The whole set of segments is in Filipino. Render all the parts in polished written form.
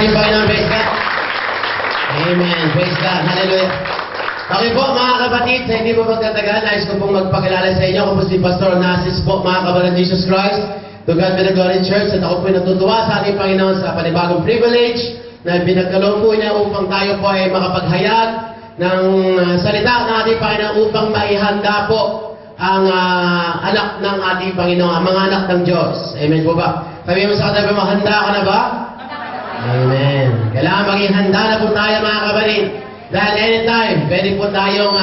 ating Panginoon. Praise God. Amen. Praise God. Hallelujah. Okay po mga kapatid, sa hindi po magtatagal, nais ko pong magpakilala sa inyo. Ako po si Pastor Narcis po, mga kabalan ng Jesus Christ, to God be the glory Church. At ako po natutuwa sa ating Panginoon sa panibagong privilege na pinagkaloob po niya upang tayo po ay makapaghayag ng salita ng ating Panginoon upang maihanda po ang anak ng ating Panginoon, ang mga anak ng Diyos. Amen po ba? Sabi mo sa katabi mo, handa ka na ba? Amen. Kailangan maging handa na po tayo mga kapatid. Dahil anytime, pwede po tayong,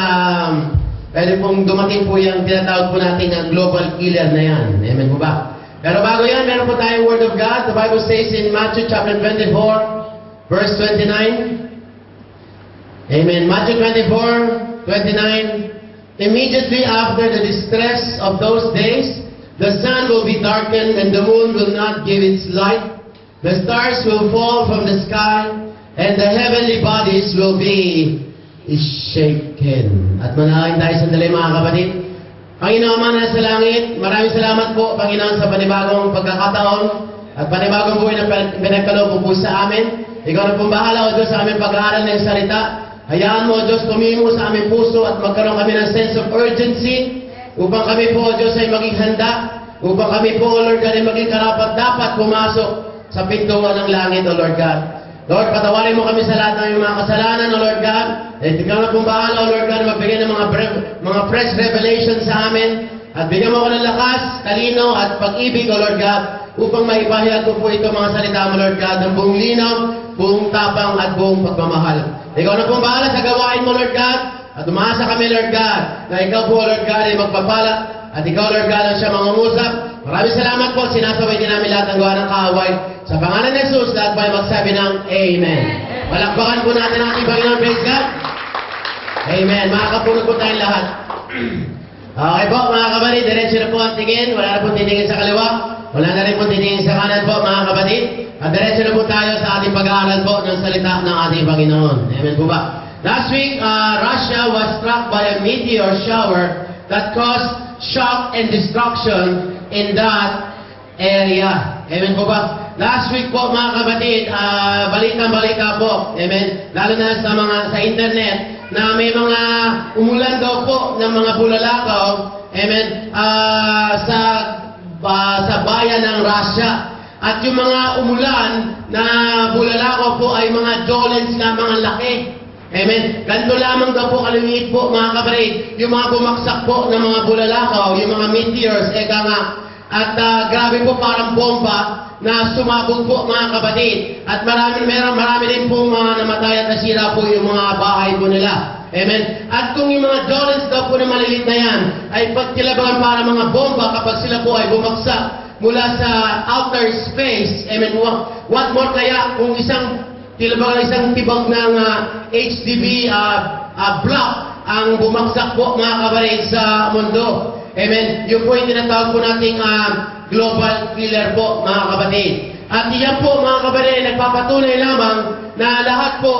pwede pong dumating po yung tinatawag po natin ang global killer na yan. Amen po ba? Pero bago yan, meron po tayong Word of God. The Bible says in Matthew chapter 24, verse 29. Amen. Matthew 24, 29. Immediately after the distress of those days, the sun will be darkened and the moon will not give its light. The stars will fall from the sky and the heavenly bodies will be shaken. At manalangin tayo sandali mga kapatid. Panginoon man nasa langit, maraming salamat po Panginoon sa panibagong pagkakataon at panibagong buhay na pinagkaloob po sa amin. Ikaw na pong bahala o Diyos sa aming pag-aaral ng salita. Hayaan mo, Diyos, tumimo sa aming puso at magkaroon kami ng sense of urgency upang kami po, Diyos, ay maging handa, upang kami po, Lord God, ay maging karapat-dapat pumasok sa pintuan ng langit, O Lord God. Lord, patawarin mo kami sa lahat ng mga kasalanan, O Lord God. At ikaw na pong bahala, O Lord God, magbigay ng mga fresh revelation sa amin. At bigyan mo ko ng lakas, talino, at pag-ibig, O Lord God, upang maipahayag ko po ito mga salita mo, Lord God, ng buong linaw, buong tapang, at buong pagmamahal. Ikaw na pong bahala sa gawain mo, Lord God, at umasa kami, Lord God, na ikaw po, Lord God, ay magpapala, at ikaw, Lord God, ang siya mangungusap. Maraming salamat po, sinasabay din namin lahat ng gawa ng kaaway. Sa pangalan ng Jesus, lahat po ay magsabi ng Amen. Palakpakan po natin ang ating Panginoon, praise God. Amen. Makakapunod po tayong lahat. Okay po, mga kapatid, diretso na po ang tingin. Wala na po titingin sa kaliwa. Wala na rin po titingin sa kanan po, mga kapatid. At diretso na po tayo sa ating pag-aaral po ng salita ng ating Panginoon. Amen po ba? Last week, Russia was struck by a meteor shower that caused shock and destruction in that area. Amen po ba? Last week po mga kapatid, balitang-balita po. Amen. Lalo na sa internet na may mga umulan daw po ng mga bulalakaw. Amen. Sa bayan ng Russia. At yung mga umulan na bulalakaw po ay mga jolens na mga laki. Amen. Ganito lamang daw po kalimiit po mga kapatid. Yung mga bumaksak po ng mga bulalakaw, yung mga meteors, eka nga. At grabe po parang bomba na sumabog po mga kapatid. At marami din po mga namatay at nasira po yung mga bahay po nila. Amen. At kung yung mga jolens daw po na malilit na yan ay pagtilabangan para mga bomba kapag sila po ay bumaksak mula sa outer space. Amen. What more kaya kung isang tibag ng HDB block ang bumaksak po mga kapatid sa mundo. Amen. Yung po yung tinatawag po nating global killer po mga kapatid. At iyan po mga kapatid nagpapatunay lamang na lahat po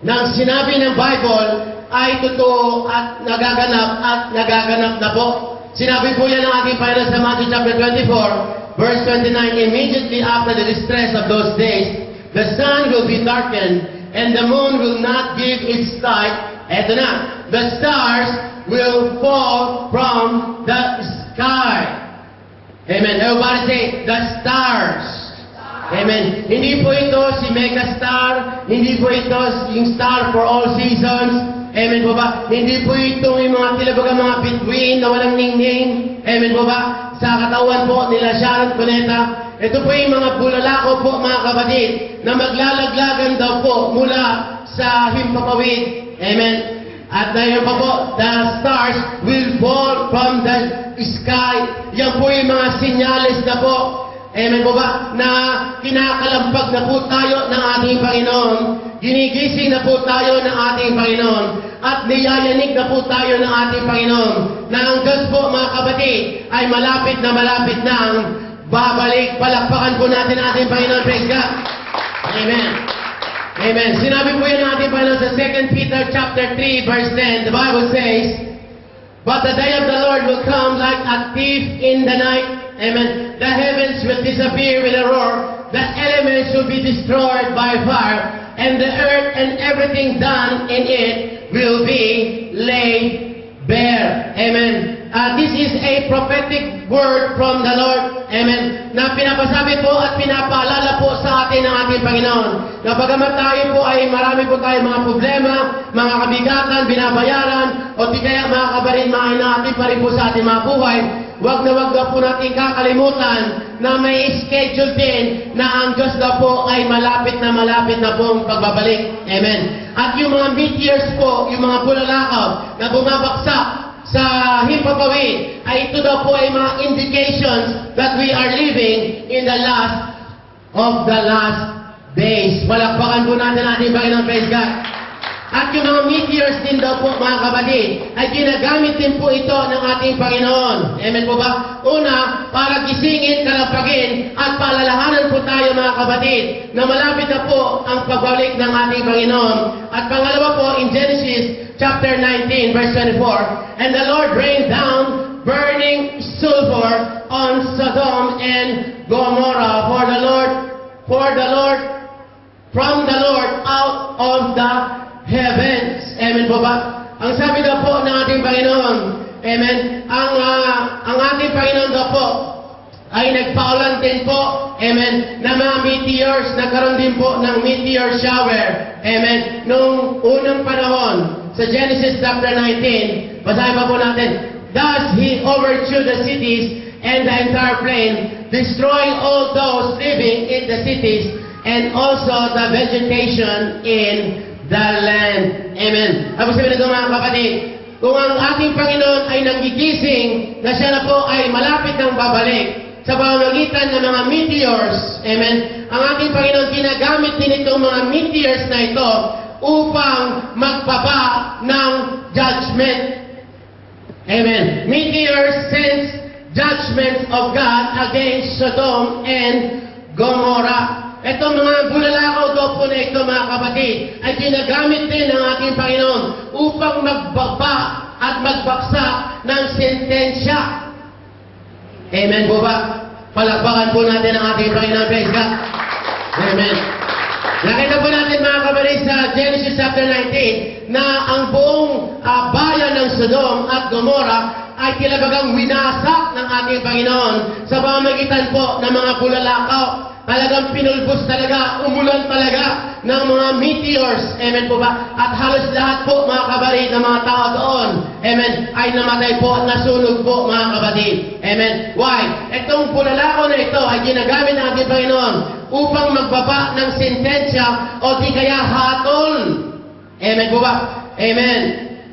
ng sinabi ng Bible ay totoo at nagaganap na po. Sinabi po yan ng ating Panginoon sa Matthew chapter 24 verse 29. Immediately after the distress of those days, the sun will be darkened and the moon will not give its light. Eto na, the stars will fall from the sky. Amen. Everybody say, the stars. Amen. Hindi po ito si Megastar. Hindi po ito yung star for all seasons. Amen po ba? Hindi po ito yung mga tilabagang mga bituin na walang ningning. Amen po ba? Sa katawan po nila Sharon Cuneta. Ito po yung mga bulalakaw po mga kapatid na maglalaglagan daw po mula sa himpapawid. Amen. At ngayon pa po, the stars will fall from the sky. Yan po yung mga sinyales na po. Amen po ba? Na kinakalampag na po tayo ng ating Panginoon. Ginigising na po tayo ng ating Panginoon. At niyayanig na po tayo ng ating Panginoon. Na ang Diyos po mga kapatid ay malapit na ang babalik. Palakpakan po natin ating Panginoon. Praise God. Amen. Amen. Sinabi po yan natin Panginoon sa 2 Peter chapter 3 verse 10. The Bible says, but the day of the Lord will come like a thief in the night. Amen. The heavens will disappear with a roar. the elements will be destroyed by fire, and the earth and everything done in it will be laid bare. Amen. This is a prophetic word from the Lord. Amen. Na pinapasabi po at pinapaalala po sa atin ng ating Panginoon. Na bagamat tayo po ay marami po tayong mga problema, mga kabigatan, binabayaran, o di kaya mga kabarinmahin na ating pa rin po sa ating mga buhay, wag na po natin kakalimutan na may schedule din na ang Diyos daw po ay malapit na pong pagbabalik. Amen. At yung mga meteors po, yung mga bulalakaw na bumabaksak sa himpapawid, ay ito daw po ay mga indications that we are living in the last of the last days. Palakpakan po natin ating Panginoon, praise God. At yung mga meteors din daw po, mga kapatid, ay ginagamit din po ito ng ating Panginoon. Amen po ba? Una, para gisingin, kalapagin, at paalalahanan po tayo, mga kapatid, na malapit na po ang pagbalik ng ating Panginoon. At pangalawa po, in Genesis chapter 19, verse 24, and the Lord rained down burning sulfur on Sodom and Gomorrah, from the Lord out of the heavens. Amen po ba? Ang sabi daw po ng ating Panginoon, amen, ang ating Panginoon daw po ay nagpaulan din po, amen, na mga meteors, nagkaroon din po ng meteor shower, amen, nung unang panahon. Sa Genesis chapter 19, basahin pa po natin, thus he overthrew the cities and the entire plain, destroying all those living in the cities and also the vegetation in the land. Amen. Tapos sabihin nito, mga kapatid, kung ang ating Panginoon ay nagigising na siya na po ay malapit ng babalik sa pamamagitan ng mga meteors, amen, ang ating Panginoon ginagamit din itong mga meteors na ito upang magpaba ng judgment. Amen. Meteors sends judgments of God against Sodom and Gomorrah. Itong mga bulalakaw daw po na ito, mga kapatid, ay ginagamit din ng ating Panginoon upang magbaba at magbaksak ng sentensya. Amen po ba? Palakpakan po natin ang ating Panginoon. Praise God. Amen. Nakita po natin, mga kapatid, sa Genesis chapter 19 na ang buong bayan ng Sodom at Gomorrah ay talagang winasak ng ating Panginoon sa pamamagitan po ng mga bulalakaw. Talagang pinulbos talaga, umulan talaga ng mga meteors. Amen po ba? At halos lahat po, mga kapatid, ng mga tao doon, amen, ay namatay po at nasunog po, mga kapatid. Amen. Why? Itong bulalakaw na ito ay ginagamit ng ating Panginoon upang magbaba ng sentensya o di kaya hatol. Amen po ba? Amen.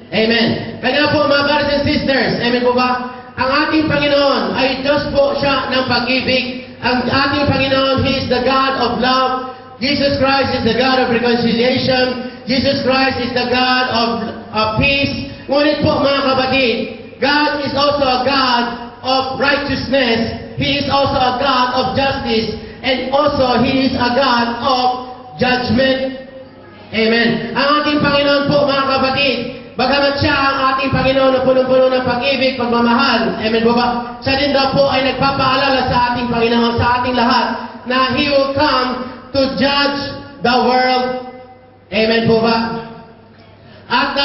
Amen. Kaya po, mga brothers and sisters, amen po ba? Ang ating Panginoon ay Diyos po siya ng pag-ibig. Ang ating Panginoon, He is the God of love. Jesus Christ is the God of reconciliation. Jesus Christ is the God of peace. Ngunit po, mga kapatid, God is also a God of righteousness. He is also a God of justice. And also, He is a God of judgment. Amen. Ang ating Panginoon po, mga kapatid, bagamat siya ang ating Panginoon na punong-puno ng pag-ibig, pagmamahal, amen po ba? Siya din daw po ay nagpapaalala sa ating Panginoon, sa ating lahat, na He will come to judge the world. Amen po ba? At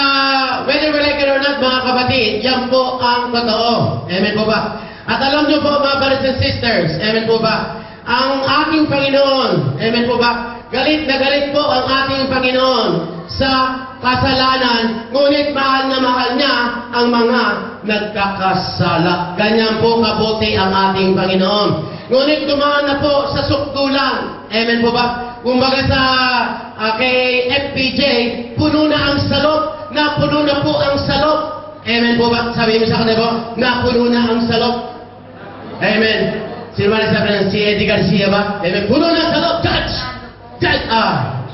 whether we like it or not, mga kapatid, yan po ang totoo. Amen po ba? At alam niyo po, mga brothers and sisters, amen po ba? Ang ating Panginoon, amen po ba? Galit na galit po ang ating Panginoon sa kasalanan, ngunit mahal na mahal niya ang mga nagkakasala. Ganyan po kabuti ang ating Panginoon. Ngunit dumaan na po sa sukdulan. Amen po ba? Kumbaga sa kay FPJ, puno na ang salop, napuno na po ang salop. Amen po ba? Sabi mo sa kanila po, napuno na ang salop. Amen. Sino ba nagsabi ng si Eddie Garcia ba? Amen. Puno na ang salop, judge! Judge!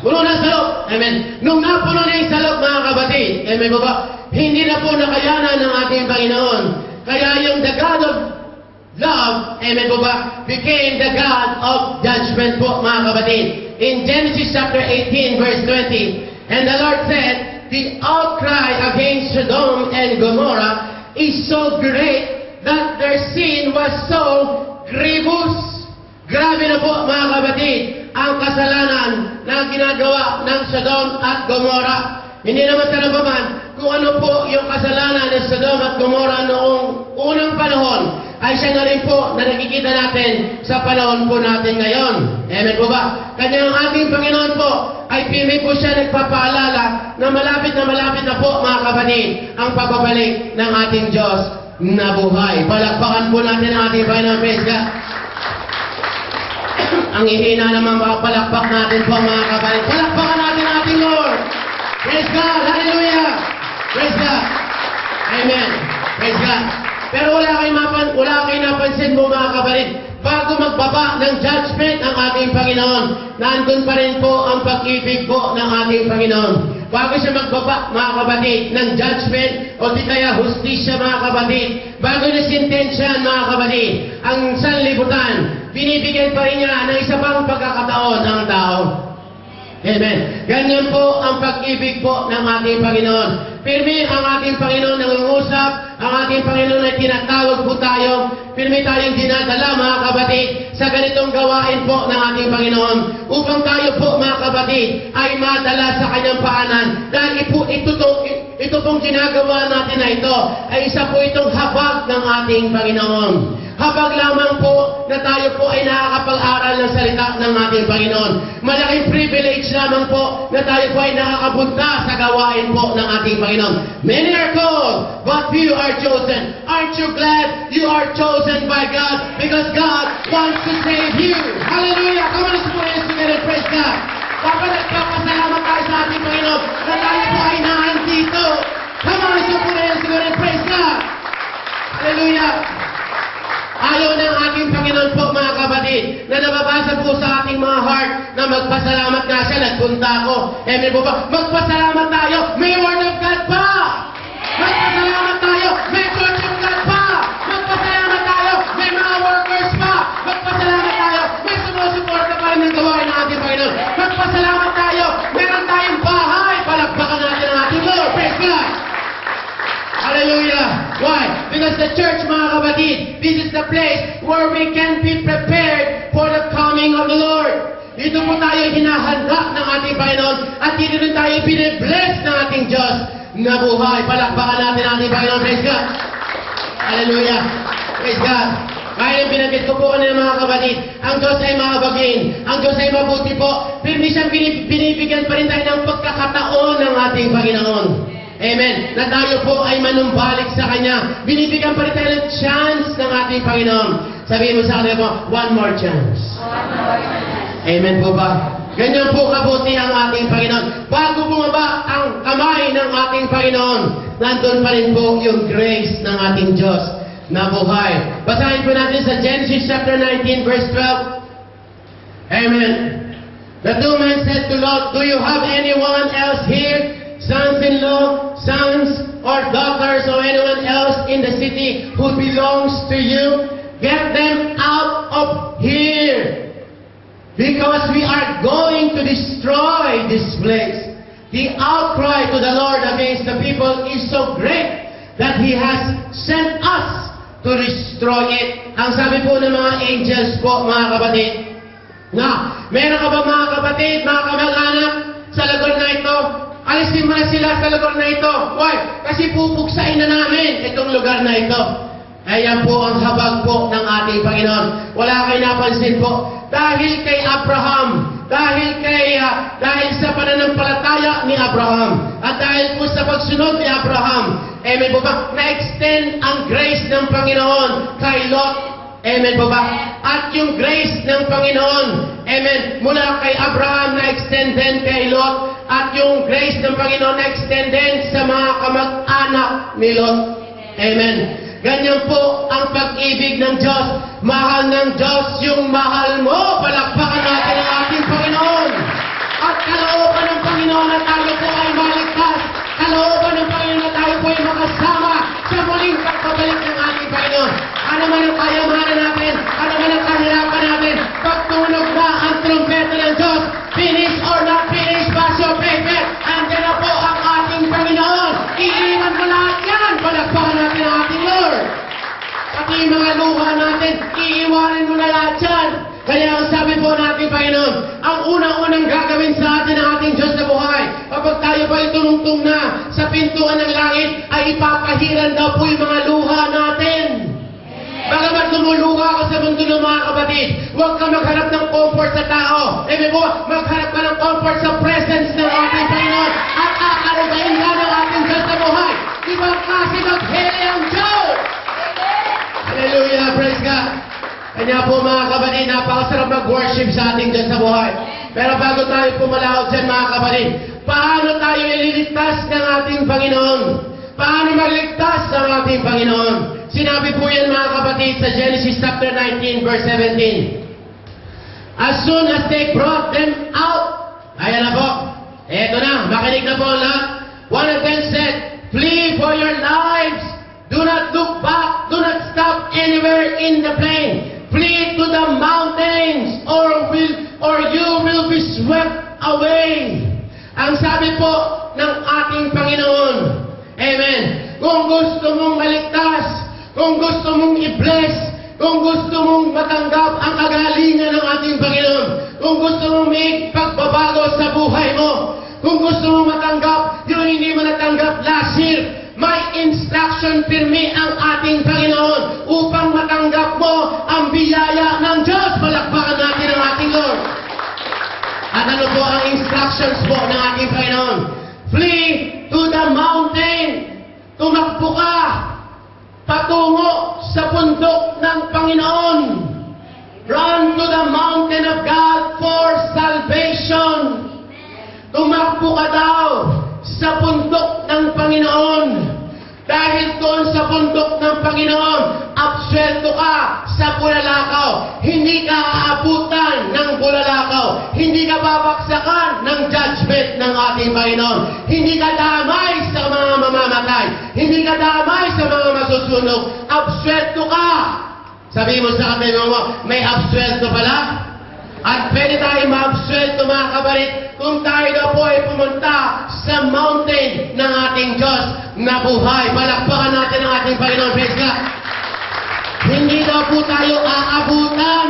Puno na ang salop. Amen. Nung napuno na yung salop, mga kapatid, amen po ba? Hindi na po nakayanan ng ating Panginoon. Kaya yung the God of love, amen po ba, became the God of judgment po, mga kapatid. In Genesis chapter 18, verse 20, and the Lord said, the outcry against Sodom and Gomorrah is so great that their sin was so grievous. Grabe na po mga kapatid, ang kasalanan na ginagawa ng Sodom at Gomora. Hindi naman tanabaman kung ano po yung kasalanan ng Sodom at Gomora noong unang panahon, ay siya na rin po na nakikita natin sa panahon po natin ngayon. Amen po ba? Kanya ang ating Panginoon po ay pili po siya nagpapaalala na malapit na po mga kapatid ang pagbabalik ng ating Diyos na buhay. Palakpakan po natin ang ating Panginoon. Praise God. Ang ihina naman palakpak natin po mga kapatid. Palakpakan natin ang ating Lord. Praise God. Hallelujah. Praise God. Amen. Praise God. Pero wala kayo napansin mo mga kapatid, bago magbaba ng judgment ng ating Panginoon, nandun pa rin po ang pag-ibig po ng ating Panginoon. Bago siya magbaba mga kapatid ng judgment o di kaya hustisya mga kapatid, bago na sintensyahan mga kapatid, ang sanlibutan, binibigyan pa rin niya ng isa pang pagkakataon ang tao. Amen. Ganyan po ang pag-ibig po ng ating Panginoon. Pirmi ang ating Panginoon nangungusap, ang ating Panginoon ay tinatawag po tayo, pirmi tayong dinadala mga kapatid sa ganitong gawain po ng ating Panginoon upang tayo po mga kapatid ay madala sa kanyang paanan. Dahil ito pong ginagawa natin na ito ay isa po itong habag ng ating Panginoon. Habag lamang po na tayo po ay nakakapag-aral ng salita ng ating Panginoon. Malaking privilege lamang po na tayo po ay nakakapunta sa gawain po ng ating Panginoon. Many are called, but few are chosen. Aren't you glad you are chosen by God? Because God wants to save you. Hallelujah! Come on, let's put it together. Praise God. Dapat nagpapasalamat tayo sa ating Panginoon na tayo po ay naandito. Come on, let's put it together. Praise God. Hallelujah! Ayaw ng ating Panginoon po mga kapatid na nababasa po sa ating mga heart na magpasalamat nga siya, nagpunta ako. Amen po ba? Magpasalamat tayo, may Word of God pa! Magpasalamat tayo, may Church of God pa! Magpasalamat tayo, may mga workers pa! Magpasalamat tayo, may sumusuporta pa rin ng gawain ng ating Panginoon. Magpasalamat tayo, meron tayong bahay! Palakpakan natin ang ating Lord! Praise God! Hallelujah! Why? Because the church, mga kapatid, this is the place where we can be prepared for the coming of the Lord. Dito po tayo hinahanda ng ating Panginoon at dito rin tayo binibless ng ating Diyos na buhay. Palakpakan natin ang ating Panginoon. Praise God! Hallelujah! Praise God! Kaya yung binanggit ko po kanina mga kapatid, ang Diyos ay mahabagin, ang Diyos ay mabuti po, pero hindi siyang binibigyan pa rin tayo ng pagkakataon ng ating Panginoon. Amen. Na tayo po ay manumbalik sa Kanya. Binibigyan pa rin tayo ng chance ng ating Panginoon. Sabihin mo sa kanila po, one more chance. Amen po ba? Ganyan po kabuti ang ating Panginoon. Bago bumaba ang kamay ng ating Panginoon, nandun pa rin po yung grace ng ating Diyos na buhay. Basahin po natin sa Genesis chapter 19 verse 12. Amen. The two men said to Lot, do you have anyone else here? Sons-in-law, sons or daughters or anyone else in the city who belongs to you? Get them out of here, because we are going to destroy this place. The outcry to the Lord against the people is so great that He has sent us to destroy it. Ang sabi po ng mga angels po, mga kapatid, na meron ka ba mga kapatid, mga kamag-anak sa lugar na ito? Alisin mo na sila sa lugar na ito. Why? Kasi pupuksain na namin itong lugar na ito. Ayan po ang habag po ng ating Panginoon. Wala kayo napansin po. Dahil kay Abraham, dahil sa pananampalataya ni Abraham, at dahil po sa pagsunod ni Abraham, amen po ba, na-extend ang grace ng Panginoon kay Lot. Amen po ba? At yung grace ng Panginoon, amen, mula kay Abraham na-extend din kay Lot, at yung grace ng Panginoon na-extend din sa mga kamag-anak ni Lot. Amen. Ganyan po ang pag-ibig ng Diyos. Mahal ng Diyos yung mahal mo. Palakpakan natin ang ating Panginoon. At kalooban ng Panginoon na tayo po ay maligtas. Kalooban ng Panginoon na tayo po ay makasama sa muling pagbabalik ng ating Panginoon. Ano man ang kayamanan natin, ano man ang kahirapan natin, pagtunog na ang trumpeta ng Diyos, finish or not finish, pass your paper, andyan na po ang ating Panginoon. Iiwan mo lahat yan. Palakpakan natin ang ating Lord. Pati yung mga luha natin, iiwanin mo na lahat yan. Kaya ang sabi po natin, Panginoon, ang unang-unang gagawin sa atin ng ating Diyos na buhay, kapag tayo pa itunungtong na sa pintuan ng langit, ay ipapahiran daw po yung mga luha natin. Bagamat lumuluha ka sa mundo ng mga kapatid, huwag ka maghanap ng comfort sa tao. Ibig po, maghanap ka ng comfort sa presence ng ating Panginoon at akarabain ka ng ating Diyos na buhay. Ibang klase magheli ang Diyos! Hallelujah! Praise God! Kanya po mga kapatid, napakasarap mag-worship sa ating Diyos sa buhay. Pero bago tayo pumalaot dyan mga kapatid, paano tayo ililigtas ng ating Panginoon? Paano magligtas ng ating Panginoon? Sinabi po yan mga kapatid sa Genesis chapter 19 verse 17. As soon as they brought them out, ayan na po, eto na, makinig na po ang lahat. One of them said, "Flee for your lives. Do not look back. Do not stop anywhere in the plain. Flee to the mountains or you will be swept away." Ang sabi po ng ating Panginoon, amen, kung gusto mong maligtas, kung gusto mong i-bless, kung gusto mong matanggap ang kagalingan ng ating Panginoon, kung gusto mong may pagbabago sa buhay mo, kung gusto mong matanggap yung hindi mo natanggap last year, may instruction pirmi ang ating Panginoon upang matanggap mo ang biyaya ng Diyos. Palakpakan natin ang ating Lord. At ano po ang instructions po ng ating Panginoon? Flee to the mountain. Tumakbo ka patungo sa bundok ng Panginoon. Run to the mountain of God for salvation. Tumakbo ka daw sa bundok ng Panginoon. Dahil doon sa bundok ng Panginoon, absuelto ka sa bulalakaw. Hindi ka aabutan ng bulalakaw. Hindi ka babaksakan ng judgment ng ating Panginoon. Hindi ka damay sa mga mamamatay. Hindi ka damay sa mga masusunog. Absuelto ka. Sabi mo sa katabi mo, may absuelto pala? At pwede tayo ma-absuelto mga kabarit kung tayo na po ay pumunta sa mountain ng ating Diyos na buhay. Palakpakan natin ang ating Panginoon. Praise God. Hindi daw po tayo aabutan.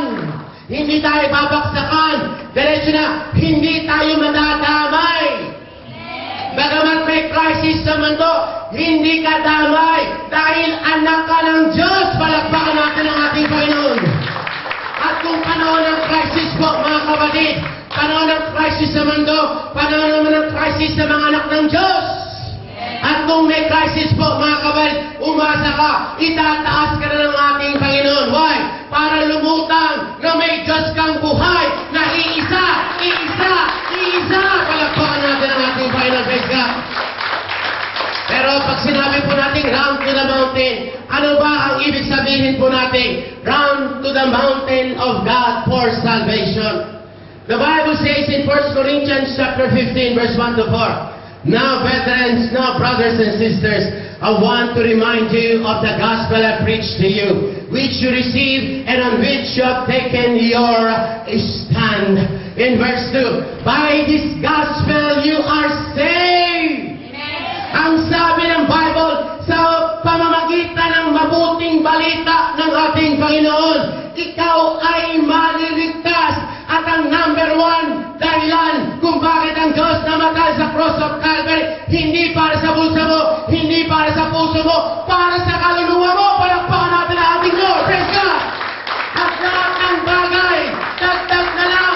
Hindi tayo babaksakan. Diretso na, hindi tayo madadamay. Bagamat may crisis sa mundo, hindi ka damay dahil anak ka ng Diyos. Palakpakan natin ang ating Panginoon. At kung panahon ng crisis po, mga kapatid, panahon ng crisis sa mundo, panahon naman ng crisis sa mga anak ng Diyos. At kung may crisis po, mga kapatid, umasa ka, itataas ka na ng ating Panginoon. Why? Para lumutang na may Diyos kang buhay, na iisa. Palakpakan natin ang ating Panginoon. Praise God. Pero pag sinabi po natin, run to the mountain, ano ba ang ibig sabihin po natin? Run to the mountain of God for salvation. The Bible says in 1 Corinthians chapter 15, verse 1 to 4, "Now, veterans, now, brothers and sisters, I want to remind you of the gospel I preached to you, which you received and on which you have taken your stand." In verse 2, "By this gospel you are saved." Ang sabi ng Bible, sa pamamagitan ng mabuting balita ng ating Panginoon, ikaw ay maliligtas. At ang number one dahilan kung bakit ang Diyos namatay sa cross of Calvary, hindi para sa bulsa mo, hindi para sa puso mo, para sa kaluluwa mo. Palakpakan natin ang ating Lord. Praise God! At lahat ng bagay, dagdag na lang.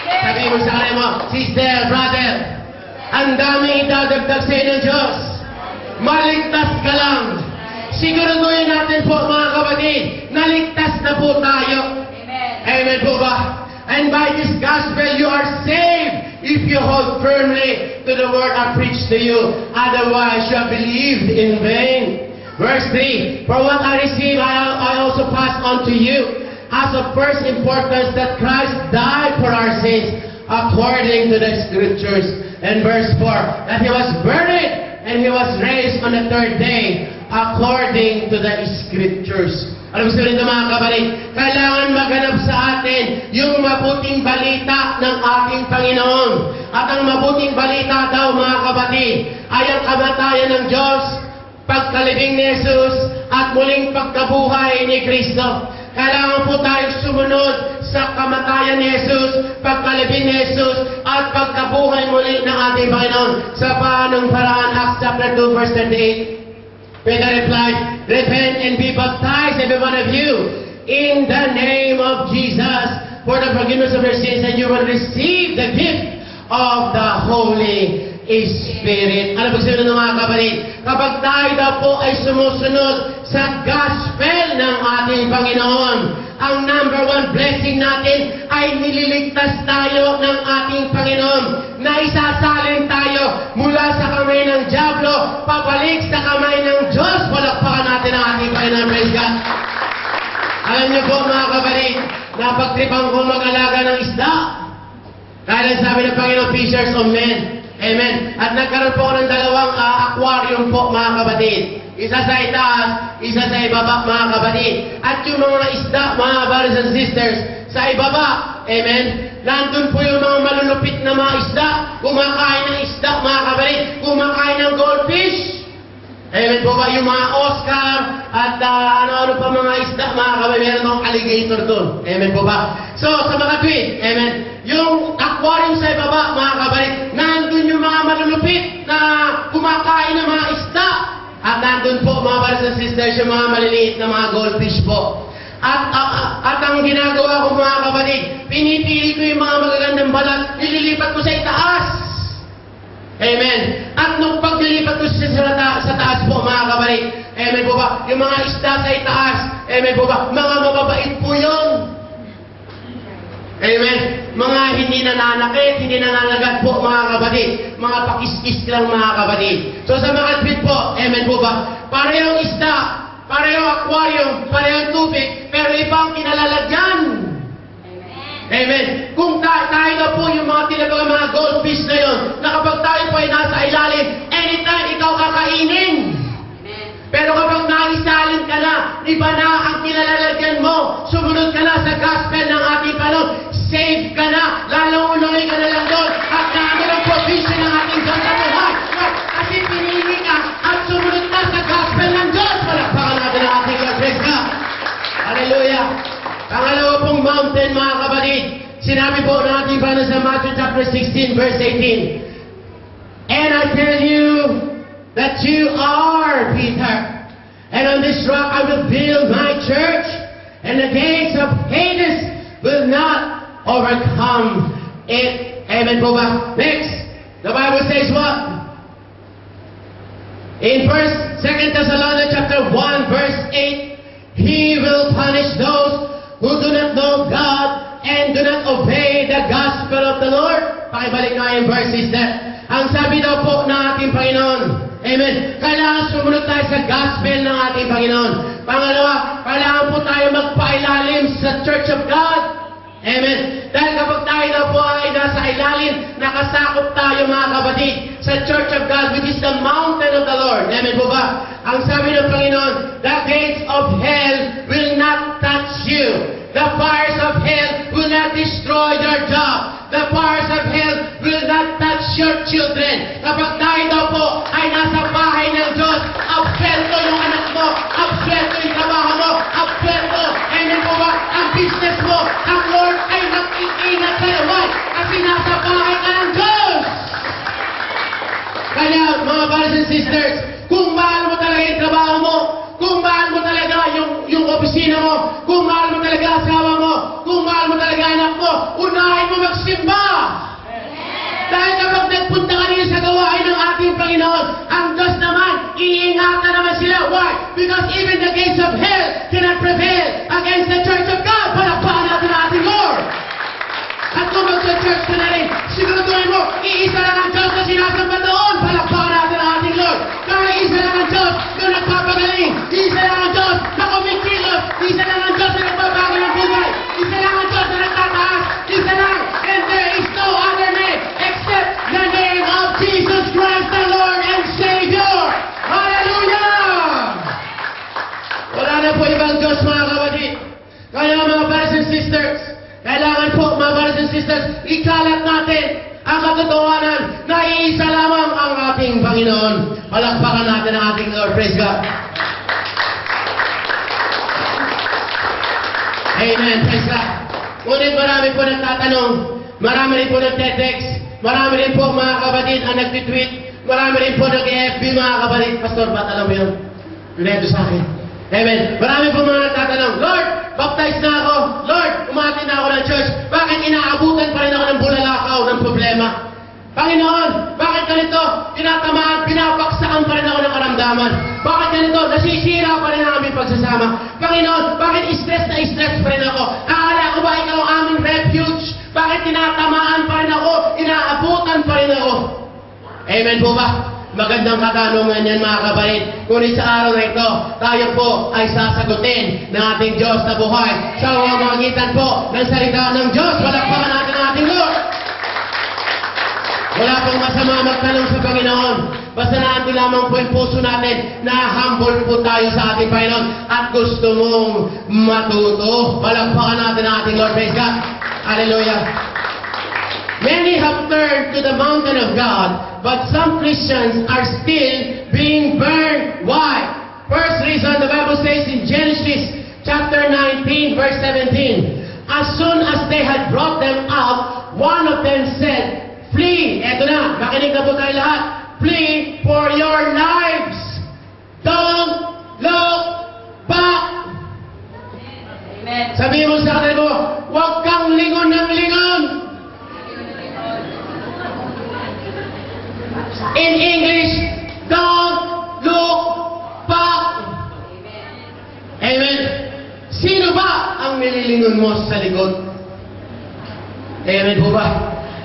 Sabi mo sa kanila mo, sister, brother, ang daming idadagdag sa inyo ng Diyos. Maligtas ka lang. Siguraduhin natin po mga kapatid, naligtas na po tayo. Amen po ba? And by this gospel you are saved if you hold firmly to the word I preached to you. Otherwise you have believed in vain. Verse 3, "For what I received I also pass on to you, as of first importance that Christ died for our sins according to the Scriptures." And verse 4, "That He was buried and He was raised on the third day according to the Scriptures." Alam mo sabihin mga kapatid, kailangan maganap sa atin yung mabuting balita ng ating Panginoon. At ang mabuting balita daw mga kapatid ay ang kamatayan ng Diyos, pagkalibing ni Jesus, at muling pagkabuhay ni Kristo. Kailangan po tayong sumunod sa kamatayan ni Jesus, pagkalibing ni Jesus, at pagkabuhay muli ng ating Panginoon. Sa paanong paraan, Acts chapter 2, verse 38. Peter replied, "Repent and be baptized, every one of you, in the name of Jesus, for the forgiveness of your sins, and you will receive the gift of the Holy Spirit." Ano ba sabihin ng mga kapatid? Kapag tayo daw po ay sumusunod sa gospel ng ating Panginoon, ang number one blessing natin ay nililigtas tayo ng ating Panginoon, na isasalin tayo mula sa kamay ng dyablo, pabalik sa kamay ng Diyos. Palakpakan natin ang ating Panginoon. Praise God. Alam niyo po mga kapatid, napagtripan ko mag-alaga ng isda. Kaya sabi ng Panginoon, fishers of men. Amen. At nagkaroon po ako ng dalawang aquarium po mga kapatid. Isa sa itaas, isa sa ibaba mga kapatid. At yung mga isda, mga brothers and sisters, sa ibaba, amen, nandun po yung mga malulupit na mga isda, kumakain ng isda mga kapatid, kumakain ng goldfish. Amen po ba? Yung mga Oscar at ano-ano pa mga isda, mga kapatid, meron akong alligator doon. Amen po ba? So, sa mga tweet, amen, yung aquarium sa ibaba, mga kapatid, nandun yung mga malulupit na kumakain ng mga isda. At nandun po, mga brothers and sisters, yung mga maliliit na mga goldfish po. At ang ginagawa ko, mga kapatid, pinipili ko yung mga magagandang balat, nililipat ko sa itaas. Amen. At nung paglilipat ko siya sa taas po, mga kapatid, amen po ba, yung mga isda sa itaas, amen po ba, mga mababait po yun. Amen. Mga hindi nananakit, hindi nananagat po mga kapatid. Mga pakiskis lang mga kapatid. So sa mga tweet po, amen po ba? Parehong isda, parehong aquarium, parehong tubig, pero ibang kinalalagyan. Amen. Kung tayo na po yung mga tinatawag mga goldfish na yun, na kapag tayo po ay nasa ilalim, anytime ikaw kakainin. Pero kapag naisalin ka na, iba na ang kinalalagyan mo, sumunod ka na sa gospel ng ating Panginoon, save ka na, lalong unuloy ka na lang doon, at namin ang provision ng ating Diyos sa buhay. Kasi pinili ka at sumunod ka sa gospel ng Diyos. Palakpakan natin ang ating God. Praise God. Hallelujah. Pangalawa pong mountain, mga kapatid. Sinabi po ng ating Panginoon sa Matthew chapter 16, verse 18. And I tell you that you are Peter, and on this rock I will build my church, and the gates of Hades will not overcome it. Amen po ba? Next, the Bible says what? In 2 Thessalonians chapter 1, verse 8, He will punish those who do not know God and do not obey the gospel of the Lord. Pakibalik nga yung verses that. Ang sabi daw po ng ating Panginoon, amen, kailangan sumunod tayo sa gospel ng ating Panginoon. Pangalawa, kailangan po tayo magpailalim sa Church of God. Amen. Dahil kapag tayo na po ay nasa ilalim, nakasakop tayo mga kapatid sa Church of God, which is the mountain of the Lord. Amen po ba? Ang sabi ng Panginoon, the gates of hell will not touch you. The fires of hell will not destroy your job. The fires of hell will not touch your children. Kapag tayo daw po ay nasa bahay ng Diyos, absuelto yung anak mo, absuelto yung trabaho mo, absuelto, amen po ba, ang business mo, ang Lord ay nakikingat sa iyo. Kasi nasa bahay ka ng Diyos. Kaya, mga brothers and sisters, kung mahal mo talaga yung trabaho mo, kung mahal mo talaga yung opisina mo, kung mahal mo talaga asawa mo, kung mahal mo talaga anak mo, unahin mo magsimba. Dahil kapag nagpunta ka rin sa gawain ng ating Panginoon, ang Diyos naman, iingatan naman sila. Why? Because even the gates of hell cannot prevail against the Church of God. Palakpakan natin ang ating Lord. At kung mag-church ka na rin, siguraduhin mo, iisa lang ang Diyos na sinasamba doon. Palakpakan natin ang ating Lord. Kaya isa lang ang Diyos na nagpapagaling. Isa lang ang Diyos na kumikilos. Isa lang ang Diyos na nagbabago ng buhay. Isa lang ang Diyos na nagtataas. Isa lang. And there is no other name except the name of Jesus Christ, the Lord and Savior. Hallelujah! Wala na po ibang Diyos, mga kapatid. Kaya mga brothers and sisters, kailangan po, mga brothers and sisters, ikalat natin ang katotohanan na iisa lamang ang ating Panginoon. Palakpakan natin ang ating Lord. Praise God. Amen. Praise God. Ngunit marami po nagtatanong, marami rin po nagte-text, marami rin po mga kapatid ang nagtitweet, marami rin po nag-FB mga kapatid. Pastor, ba't alam mo yun? Redo sa akin. Amen. Marami po mga nagtatanong, Lord, baptized na ako. Lord, umatin na ako ng church. Bakit inaabutan pa rin ako ng bulalakaw ng problema? Panginoon, bakit ganito? Tinatamaan, pinapaksakan pa rin ako ng karamdaman. Bakit ganito? Nasisira pa rin ang aming pagsasama. Panginoon, bakit stress pa rin ako? Akala ko ba ikaw ang aming refuge? Bakit tinatamaan pa rin ako? Inaabutan pa rin ako? Amen po ba? Magandang katanungan yan mga kapatid. Ngunit sa araw na ito, tayo po ay sasagutin ng ating Diyos na buhay sa pamamagitan po ng salita ng Diyos. Palakpakan natin ang ating Lord. Wala pong masama magtanong sa Panginoon. Basta natin lamang po yung puso natin na humble po tayo sa ating Panginoon at gusto mong matuto. Palakpakan natin ang ating Lord. Praise God. Hallelujah. Many have turned to the mountain of God, but some Christians are still being burned. Why? First reason, the Bible says in Genesis chapter 19, verse 17, as soon as they had brought them out, one of them said, flee. Eto na, makinig na po tayo lahat. Flee for your lives. Don't look back. Amen. Sabihin mo sa kanila mo, huwag kang lingon ng lingon. In English, don't look back. Amen. Sino ba ang nililingon mo sa likod? Amen po ba?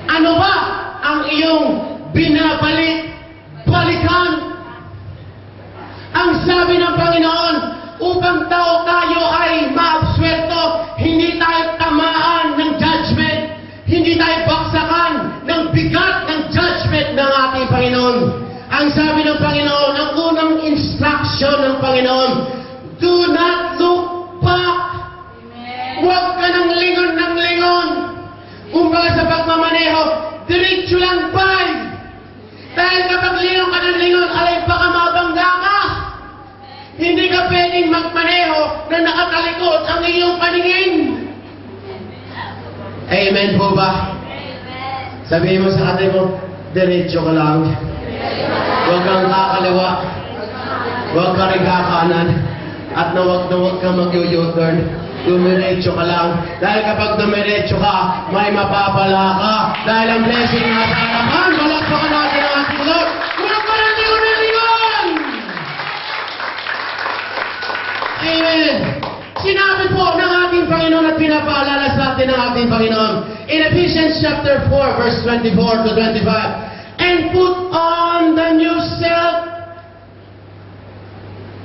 Ano ba ang iyong binabalik-balikan? Ang sabi ng Panginoon, upang tayo ay maabswerto, hindi tayo tamaan ng judgment, hindi tayo baksakan ng bigat ng judgment ng ating Panginoon. Ang sabi ng Panginoon, ang unang instruction ng Panginoon, do not look back. Huwag ka ng lingon. Kumbaga sa pagmamaneho, diretso lang bay. Dahil kapag lingon ka ng lingon, alay baka mabangga ka. Hindi ka pwedeng magmaneho na nakatalikod ang iyong paningin. Amen po ba? Sabihin mo sa atin mo, diretso ka lang. Huwag kang kakaliwa. Huwag ka rin kakanan. At na huwag ka mag-u-turn. Dumiretso ka lang. Dahil kapag dumiretso ka, may mapapala ka. Dahil ang blessing na sa harapan, malakpakan natin ang ating Lord. Huwag ka ng lingon! Amen. Sinabi po ng ating Panginoon at pinapaalala sa atin ng ating Panginoon. In Ephesians chapter 4, verse 24 to 25, and put on the new self.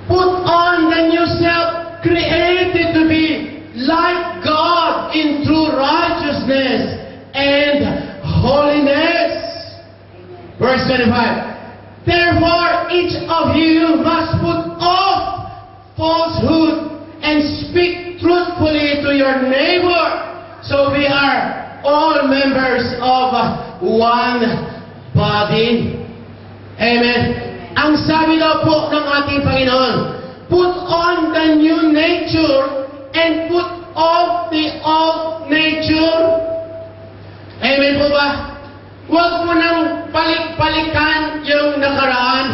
Put on the new self, created to be like God in true righteousness and holiness. Verse 25. Therefore, each of you must put off falsehood and speak truthfully to your neighbor. So we are all members of one body. Amen. Ang sabi daw po ng ating Panginoon, put on the new nature and put off the old nature. Amen po ba? Huwag mo nang balik-balikan yung nakaraan.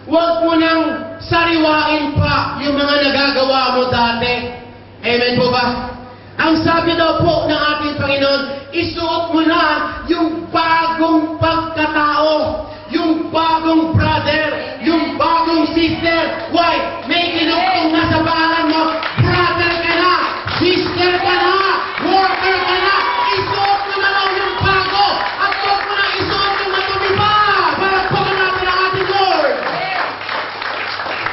Huwag mo nang sariwain pa yung mga nagagawa mo dati. Amen po ba? Ang sabi daw po ng ating Panginoon, isuot mo na yung bagong pagkatao, yung bagong brother, yung bagong sister. Why? May kinugtong na sa pangalan mo. Brother ka na, sister ka na, worker ka na. Isuot mo na lang yung bago at huwag mo na isuot yung matumi pa. Para pagkan natin ang ating Lord.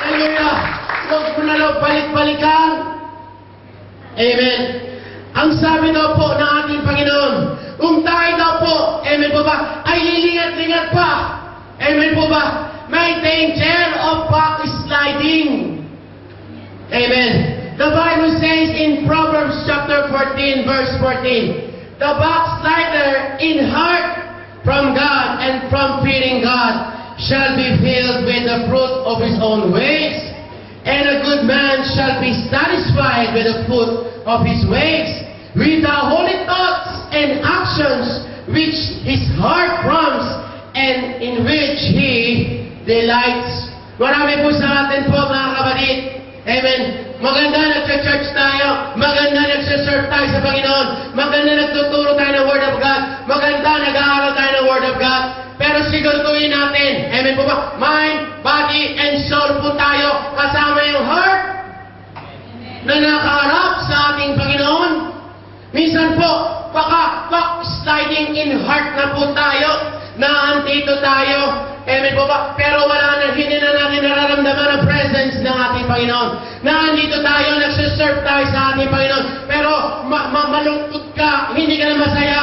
Hallelujah. Huwag mo na lang balik-balikan. Amen. Ang sabi daw po ng ating Panginoon, kung tayo daw po, amen po ba, ay lilingat-lingat pa. Amen po ba? May danger of backsliding. Amen. The Bible says in Proverbs chapter 14, verse 14, the backslider in heart from God and from fearing God shall be filled with the fruit of his own ways, and a good good man shall be satisfied with the fruit of his ways, with the holy thoughts and actions which his heart prompts and in which he delights. Marami po sa atin po, mga kapatid. Amen. Maganda nagsa-church tayo. Maganda nagsa-serve tayo sa Panginoon. Maganda nagtuturo tayo ng Word of God. Maganda nag-aaral tayo ng Word of God. Pero siguraduhin natin, amen po ba? Mind, body, and soul po tayo. Kasama yung heart na nakaharap sa ating Panginoon. Minsan po, baka backsliding in heart na po tayo. Naantito tayo. Amen po ba? Pero wala na, hindi na natin nararamdaman ang presence ng ating Panginoon. Naandito tayo, nagsiserve tayo sa ating Panginoon. Pero malungkot ka, hindi ka na masaya.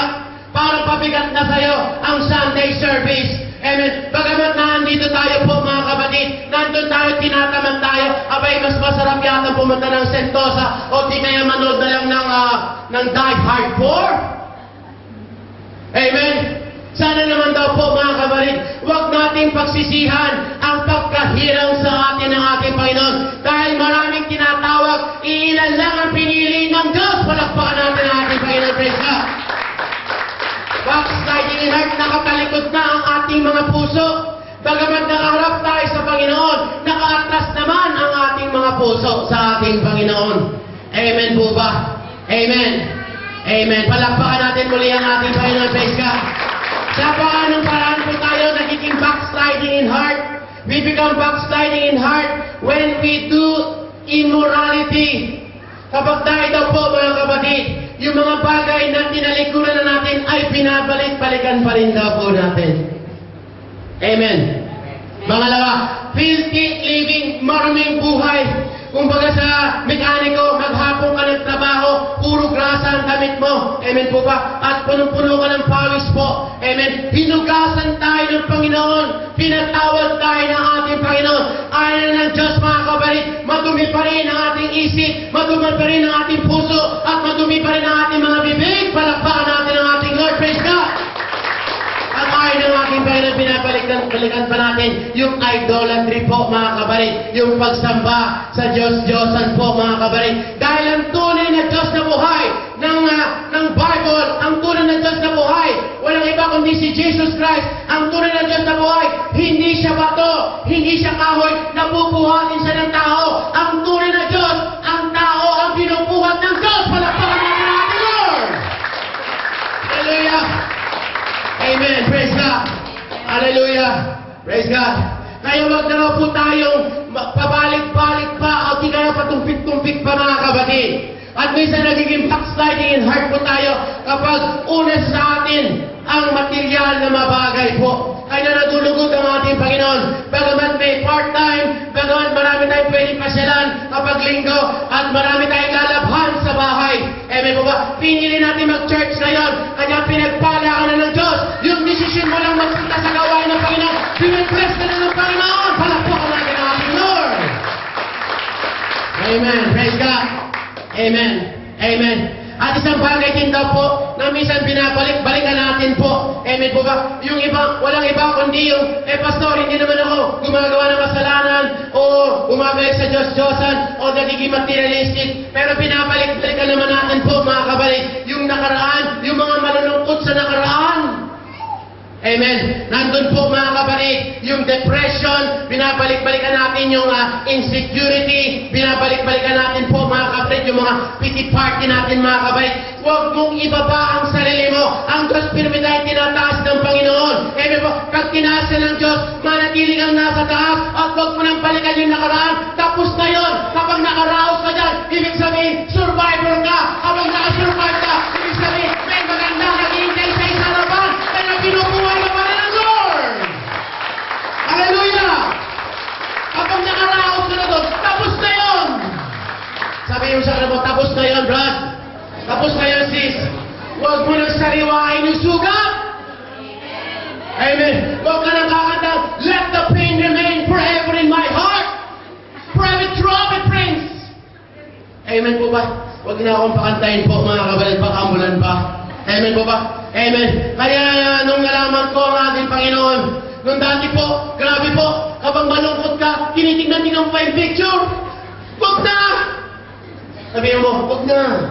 Parang pabigat na sa'yo ang Sunday service. Amen. Bagamat naandito tayo po, mga kapatid, nandun tayo, tinatamad tayo, abay, mas masarap yata pumunta ng Sentosa o di kaya manood na lang ng Die Hard 4. Amen. Sana naman daw po, mga kapatid, huwag nating pagsisihan ang pagkahirang sa atin ng ating Panginoon. Dahil maraming tinatawag, iilan lang ang pinili ng Diyos. Palakpakan natin ang ating Panginoon. Praise God. Backsliding in heart, nakatalikod na ang ating mga puso. Bagamat nakaharap tayo sa Panginoon, nakaatras naman ang ating mga puso sa ating Panginoon. Amen po ba? Amen. Amen. Palakpakan natin muli ang ating Panginoon. Praise God. Sa paanong paraan po tayo nagiging backsliding in heart? We become backsliding in heart when we do immorality. Kapag tayo daw po, mga kapatid, yung mga bagay na tinalikuran na natin ay pinabalik-balikan pa rin daw po natin. Amen. Pangalawa, filthy living, maruming buhay. Kumbaga sa mekaniko, maghapon ka ng trabaho, puro grasa ang damit mo. Amen po ba? At punong-puno ka ng pawis po. Amen. Hinugasan tayo ng Panginoon. Pinatawad tayo ng ating Panginoon. Ayaw na ng Diyos, mga kapatid, madumi pa rin ang ating isip, madumi pa rin ang ating puso, at madumi pa rin ang ating mga bibig. Palakpakan natin ang ating Lord. Praise God! At ayaw ng ating Panginoon, pinabalikan pa natin yung idolatry po, mga kapatid. Yung pagsamba sa Diyos-Diyosan po, mga kapatid. Dahil ang tunay na Diyos na buhay ng Bible, ang tunay na Diyos na buhay, walang iba kundi si Jesus Christ. Ang tunay na Diyos na buhay, hindi siya bato, hindi siya kahoy, nabubuhatin siya ng tao. Ang tunay na Diyos, ang tao, ang binubuhat ng Diyos. Palakpakan natin ang ating Lord! Hallelujah! Amen. Praise God. Hallelujah. Praise God. Kaya wag na po tayong pabalik-balik pa o di kaya patumpik-tumpik pa, mga kapatid. At minsan nagiging backsliding in heart po tayo kapag una sa atin ang material na mabagay po. Kaya natulugod ang ating Panginoon. Bagamat may part-time, bagamat marami tayong pwedeng pasyalan kapag linggo, at marami tayong lalabhan sa bahay. Amen po ba? Pinili natin mag-church ngayon, kanya pinagpala ka na ng Diyos. Yung desisyon mo lang magpunta sa gawain ng Panginoon, pinag-bless ka na ng Panginoon. Palakpakan natin ang ating Lord. Amen. Praise God. Amen. Amen. At isang bagay din daw po na minsan binabalik-balikan natin po. Amen po ba? Yung iba, walang iba kundi yung, pastor, hindi naman ako gumagawa ng kasalanan o gumagay sa Diyos-Diyosan o nagiging materialistic. Pero binabalik-balikan naman natin po, mga kapatid, yung nakaraan, yung mga malulungkot sa nakaraan. Amen. Nandun po, mga kapatid, yung depression, binabalik-balikan natin yung insecurity, binabalik-balikan natin po, mga kapatid, yung mga pity party natin, mga kapatid. Huwag mong ibaba ang sarili mo. Ang Diyos pirmi tayo tinataas ng Panginoon. Amen po. Pag tinaas ng Diyos, manatili kang nasa taas at huwag mo nang balikan yung nakaraan. Tapos na yun. Kapag nakaraos ka dyan, ibig sabihin, survivor ka. Kapag nakasurvive ka, ibig sabihin, may maganda naghihintay sa isang harapan. Kaya pinubuhay ka pa rin ng Lord. Hallelujah! Kapag nakaraos ka na doon, tapos na yun. Sabi yung sa kanila mo, tapos na yun, Brad. Tapos na yun, sis. Huwag mo nang sariwain yung sugat. Amen. Huwag ka nang kakanta, let the pain remain forever in my heart. Private trumpet, Prince. Amen po ba? Huwag na akong pakantayin po, mga kabalit, pakambulan pa. Amen po ba? Amen. Kaya nung nalaman ko ang ating Panginoon, nung dati po, grabe po, kapag malungkot ka, tinitignan mo pa yung picture. Huwag na! Sabihin mo, huwag na.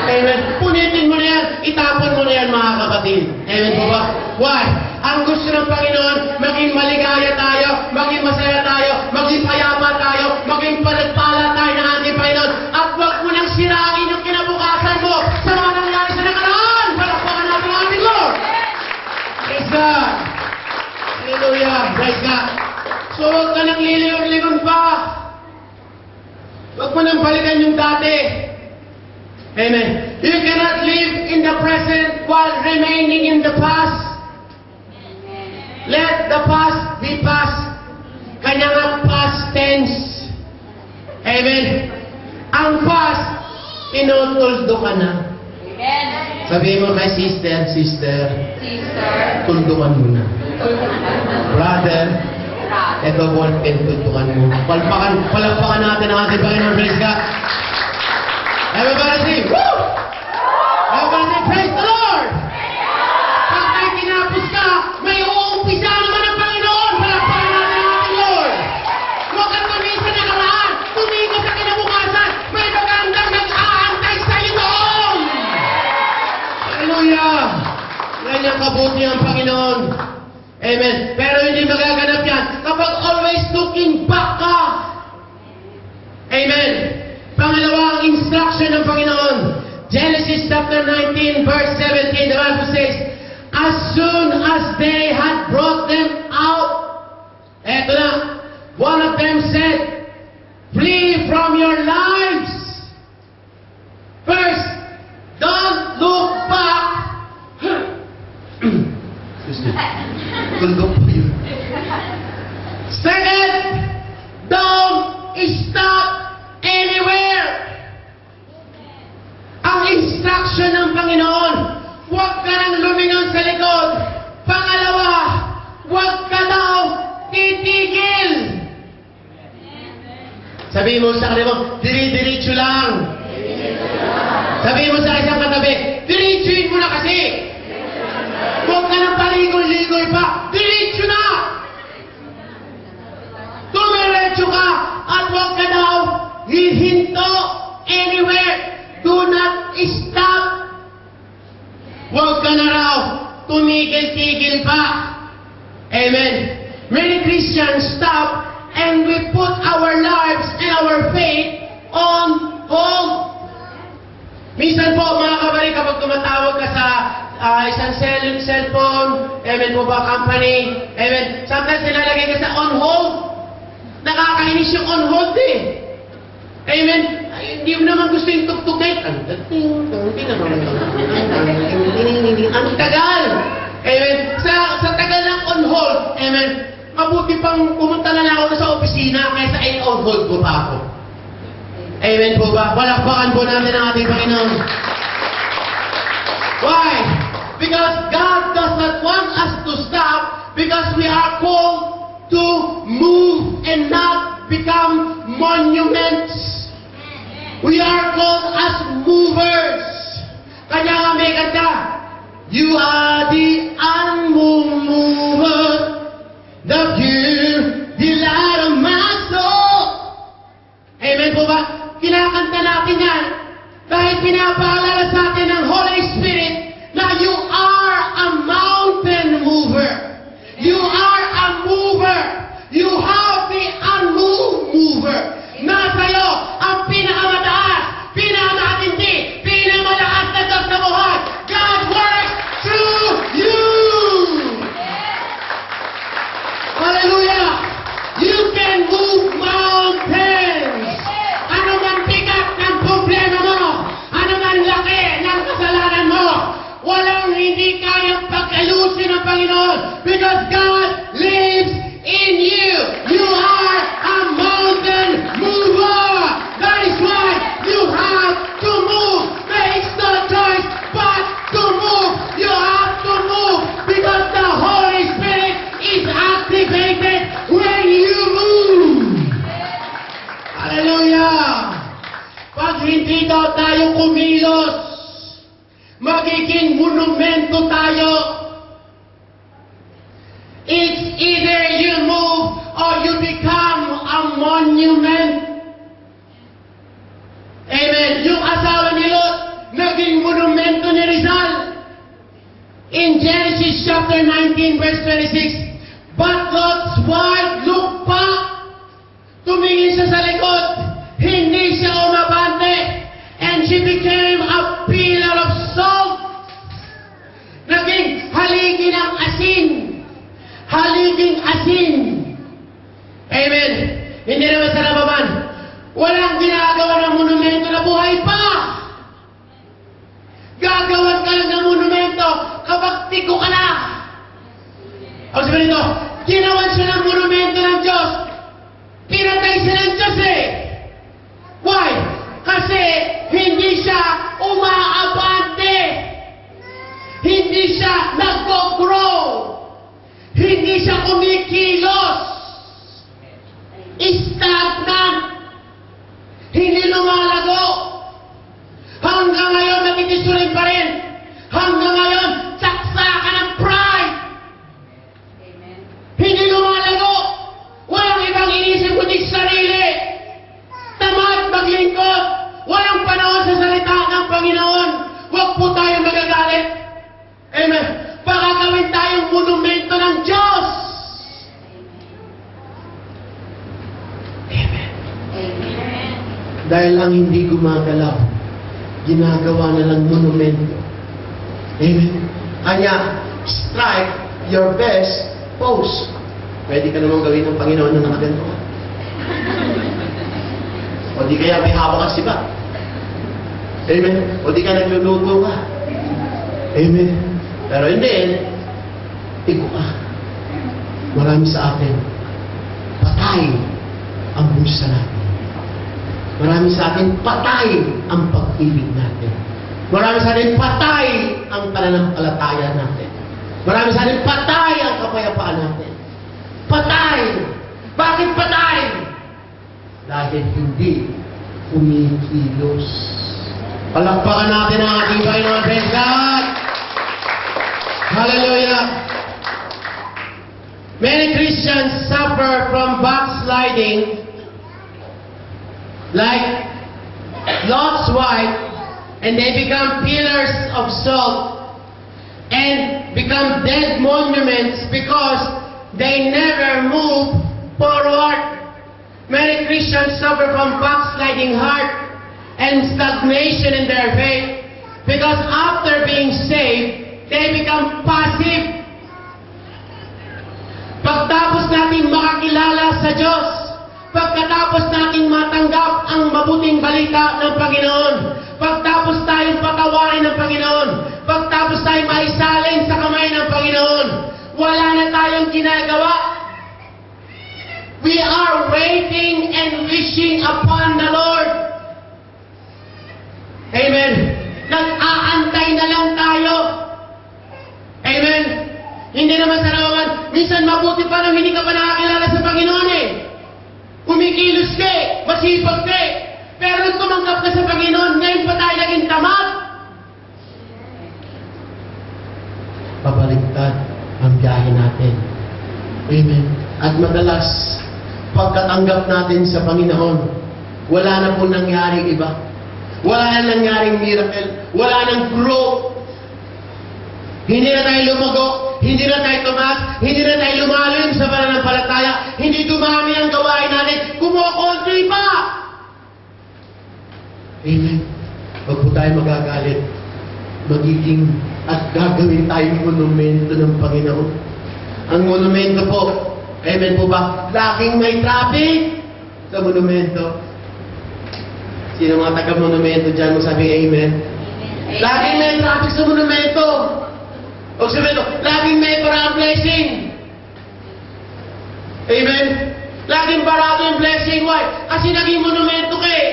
Amen. Punitin mo na yan. Itapon mo na yan, mga kapatid. Amen po ba? Why? Ang gusto ng Panginoon, maging maligaya tayo, maging masaya tayo, maging payapa tayo, maging palagpala tayo ng ating Panginoon. At huwag mo nang sirain yung kinabukasan mo sa mga nangyari sa nakaraan. Palakpakan natin ang ating Lord. Praise God. Hallelujah. Praise God. So huwag ka nang liliyon-liyon pa. Huwag mo nang balikan yung dati. Amen. You cannot live in the present while remaining in the past. Let the past be past. Kanya nga past tense. Amen. Ang past, tinutuldo ka na. Amen. Sabihin mo kay sister, tuldukan mo na. Brother, ito ballpen, tuldukan mo. Palakpakan natin ang ating Panginoon. Praise God. Everybody sing, woo! Everybody sing, praise the Lord! Pag may kinapos ka, may uumpisa naman ang Panginoon. Palakpakan natin ang ating Lord. Huwag kang tumihin sa nakaraan. Tumihin ka sa kinabukasan. May magandang nag-aantay sa iyo doon. Hallelujah! Ganyan kabuti ang Panginoon. Amen. Pero hindi magaganap yan kapag always looking back ka. Amen. Pangalawa, ang instruction ng Panginoon. Genesis chapter 19, verse 17, the Bible says, as soon as they had brought them out, eto na, one of them said, flee from your lives. First, don't look back. Excuse me. Tulog po yun. Second, don't stop anywhere. Ang instruction ng Panginoon, huwag ka nang lumingon sa likod. Pangalawa, huwag ka daw titigil. Sabihin mo sa kanila mo, diri-diritso lang. Sabihin mo sa isang katabi, diritsuin mo na kasi. Huwag ka nang paligoy-ligoy pa. Diritso na. Tumiretso ka at huwag ka daw hihinto anywhere. Do not stop. Huwag ka na raw tumigil-tigil pa. Amen. Many Christians stop and we put our lives and our faith on hold. Minsan po, mga kabalik, kapag tumatawag ka sa isang cellphone, amen po ba, company, amen, sometimes nilalagay ka sa on hold. Nakakainis yung on hold eh. Amen. Ay, hindi mo naman gusto yung tuk-tukay. Ang tagal. Amen. Sa tagal ng on hold, amen, mabuti pang pumunta na lang ako sa opisina kaysa on hold ko pa ako. Amen po ba? Palakpakan po natin ang ating Panginoon. Why? Because God does not want us to stop because we are called to move and not become monuments. We are called as movers. Kanya nga may kanta, you are the unmover, the pure delight of my soul. Amen po ba? Kinakanta natin yan dahil pinapaalala sa atin ng Holy Spirit na you are a mountain mover. You are a mover. You have the unmoved mover. Nasa iyo ang pinakamataas, pinakamatindi, pinakamalakas na Diyos sa buhay. God works through you. Hallelujah! You can move mountains. Ano man bigat ng problema mo, ano man laki ng kasalanan mo, walang hindi kayang pag-ayusin ng Panginoon because God lives in you. You are a mountain mover. That is why you have to move. There is no choice but to move. You have to move because the Holy Spirit is activated when you move. Hallelujah! Pag hindi daw tayo kumilos, magiging monumento tayo. It's either you move or you become a monument. chapter 19, verse 26. But Lot's wife looked back. Tumingin siya sa likod. Hindi siya umabante. And she became a pillar of salt. Naging haligi ng asin. Haliging asin. Amen. Hindi naman sa nababan. Walang ginagawa ng monumento na buhay pa. Gagawan ka lang ng monumento kapag tiko ka na. Ang sabi nito, ginawan siya ng monumento ng Diyos. Pinatay siya ng Diyos eh. Why? Kasi hindi siya umaabante. Hindi siya nag-grow. Hindi siya kumikilos. Stagnant. Hindi lumalago. Hanggang ngayon, nagtitisurin pa rin. Hanggang ngayon, saksakan ng pride. Amen. Hindi lumalago. Walang ibang inisip kundi sarili. Tamad maglingkod. Walang panahon sa salita ng Panginoon. Huwag po tayong magagalit. Amen. Baka gawin tayong monumento ng Diyos. Amen. Amen. Dahil ang hindi gumagalaw, ginagawa na lang monumento. Amen. Kanya, strike your best pose. Pwede ka namang gawin ng Panginoon na nakaganto. O di kaya may hawak ka siba. Amen. O di ka nagluluto ka. Amen. Pero hindi, tigo ka. Marami sa atin, patay ang busa natin. Marami sa atin, patay ang pag-ibig natin. Marami sa atin, patay ang pananampalataya natin. Marami sa atin, patay ang kapayapaan natin. Patay! Bakit patay? Dahil hindi kumikilos. Palakpakan natin ang ating Panginoon. Praise God! Hallelujah! Many Christians suffer from backsliding like Lot's wife, and they become pillars of salt and become dead monuments because they never move forward. Many Christians suffer from backsliding heart and stagnation in their faith because after being saved, they become passive. Pagtapos natin makakilala sa Diyos, pagkatapos nating matanggap ang mabuting balita ng Panginoon, pagtapos tayong patawarin ng Panginoon, pagtapos tayong maisalin sa kamay ng Panginoon, wala na tayong ginagawa. We are waiting and wishing upon the Lord. Amen. Nag-aantay na lang tayo. Amen. Hindi naman sa naman, minsan mabuti pa nang hindi ka pa nakakilala sa Panginoon eh. Kumikilos ka eh, masipag ka eh. Pero nung tumanggap ka sa Panginoon, ngayon pa tayo naging tamad. Pabaliktad ang biyahe natin. Amen. At madalas, pagkatanggap natin sa Panginoon, wala na po nangyaring iba. Wala na nangyaring miracle. Wala nang growth. Hindi na tayo lumago. Hindi na tayo tumaas. Hindi na tayo lumalim sa pananampalataya. Hindi dumami ang gawain natin. Kumukonti pa. Amen. Huwag po tayo magagalit. Magiging at gagawin tayong monumento ng Panginoon. Ang monumento po, amen po ba? Laging may traffic sa monumento. Sino mga taga-monumento dyan mo sabi amen? Amen. Laging may traffic sa monumento. O sabihin mo, laging may parang blessing. Amen? Laging parado yung blessing. Why? Kasi naging monumento ka eh.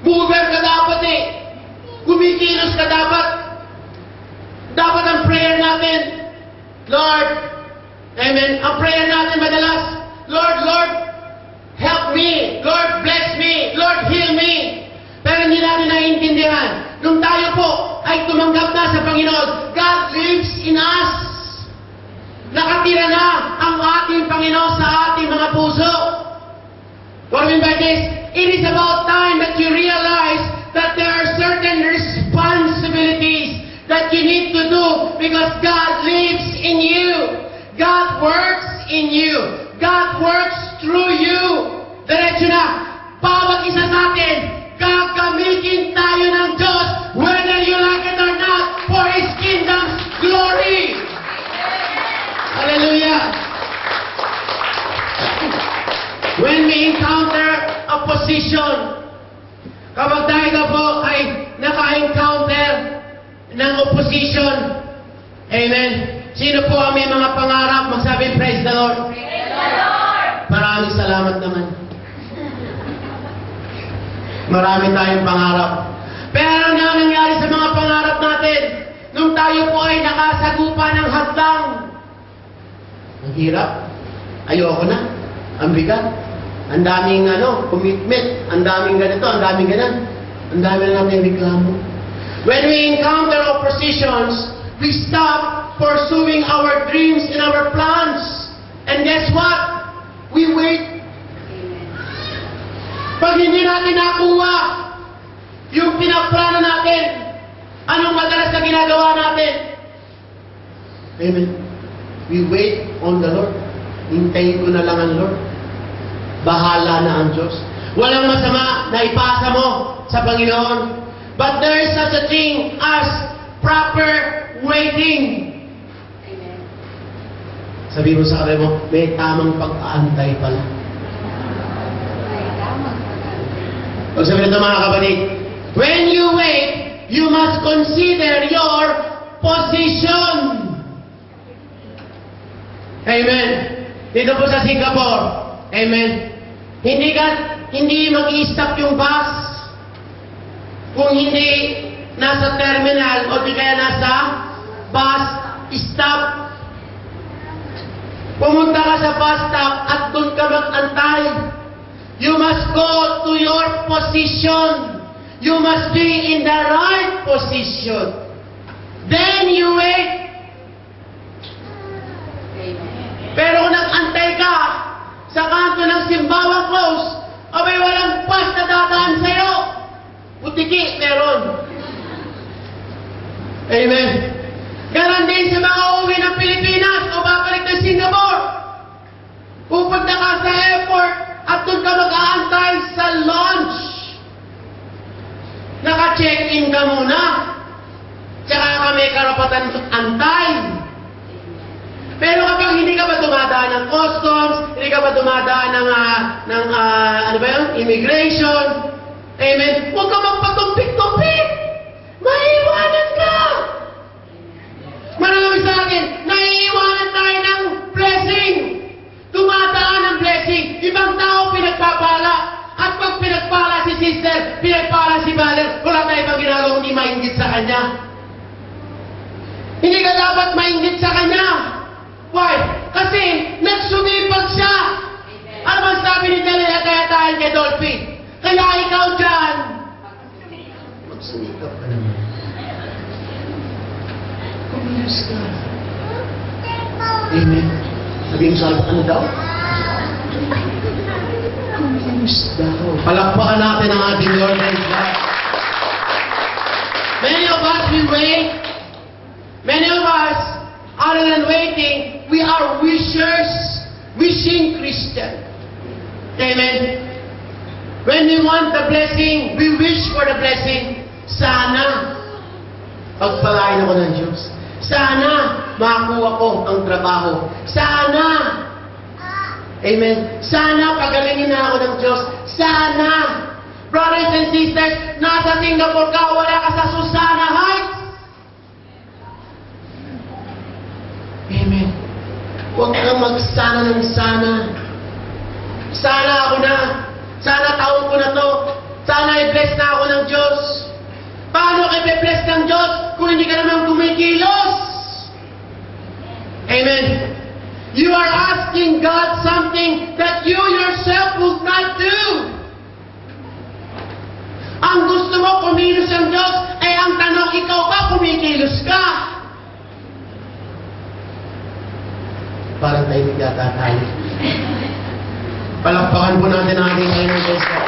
Mover ka dapat eh. Kumikilos ka dapat. Dapat ang prayer natin, Lord, amen, ang prayer natin madalas, Lord, help me. Lord, bless me. Lord, heal me. Pero hindi natin naiintindihan. Nung tayo po ay tumanggap na sa Panginoon, God lives in us. Nakatira na ang ating Panginoon sa ating mga puso. What I mean by this? It is about time that you realize that there are certain responsibilities that you need to do because Because God lives in you. God works in you. God works through you. Diretso na. Bawat isa sa atin, gagamitin tayo ng Diyos, whether you like it or not, for His kingdom's glory. Hallelujah. When we encounter opposition, kapag tayo na po ay naka-encounter ng opposition, amen. Sino po ang may mga pangarap? Magsabi, praise the Lord. Praise the Lord. Maraming salamat naman. Marami tayong pangarap. Pero ano ang nangyari sa mga pangarap natin? Nung tayo po ay nakasagupa ng hadlang. Ang hirap. Ayoko na. Ang bigat. Ang daming commitment. Ang daming ganito, ang daming ganan. Ang dami na natin reklamo. When we encounter oppositions, we stop pursuing our dreams and our plans. And guess what? We wait. Pag hindi natin nakuha yung pinaplano natin, anong madalas na ginagawa natin? Amen. We wait on the Lord. Hintayin ko na lang ang Lord. Bahala na ang Diyos. Walang masama na ipasa mo sa Panginoon. But there is such a thing as proper waiting. Amen. Sabi mo sa kare mo, may tamang pag-aantay pala. Ay, tamang pag-aantay. Pag sabi nito mga kapatid, when you wait, you must consider your position. Amen. Dito po sa Singapore, amen. Hindi mag-i-stop yung bus kung hindi nasa terminal o di kaya nasa bus stop. Pumunta ka sa bus stop at doon ka mag-antay. You must go to your position. You must be in the right position. Then you wait. Amen. Pero kung nag-antay ka sa kanto ng Simbawa Close, abay walang bus na dadaan sa'yo. Putiki, meron. Amen. Ganon din sa mga uwi ng Pilipinas o babalik ng Singapore. Pupunta ka sa airport at doon ka mag-aantay sa launch. Naka-check-in ka muna. Tsaka ka may karapatan antay. Pero kapag hindi ka ba dumadaan ng customs, hindi ka ba dumadaan ng immigration, amen, huwag ka magpatumpik-tumpik. Maiiwanan ka. Marami sa atin, naiiwanan tayo ng blessing. Dumadaan ng blessing. Ibang tao pinagpapala. At pag pinagpala si sister, pinagpala si brother, wala tayo pang ginagawa hindi mainggit sa kanya. Hindi ka dapat mainggit sa kanya. Why? Kasi nagsumipag siya. Ano bang sabi ni Dalila kaya tayo kay Dolphy? Kaya ikaw dyan, magsumikap ka naman. Kumilos ka. Amen. Sabihin sa ano daw? Kumilos daw. Palakpakan natin ang ating Lord and God. Many of us, we wait. Many of us, other than waiting, we are wishers, wishing Christian. Amen. When we want the blessing, we wish for the blessing. Sana, pagpalain ako ng Diyos. Sana, makakuha ko ang trabaho. Sana, amen. Sana, pagalingin na ako ng Diyos. Sana, brothers and sisters, nasa Singapore ka, wala ka sa Susana Heights. Amen. Huwag kang magsana ng sana. Sana ako na. Sana taon ko na to. Sana i-bless na ako ng Diyos. Paano ka i-bless ng Diyos kung hindi ka naman kumikilos? Amen. You are asking God something that you yourself would not do. Ang gusto mo kumilos ang Diyos, ay ang tanong, ikaw ba kumikilos ka? Parang tayo nagtatatayo. Palakpakan po natin ang ating Panginoon Diyos ko.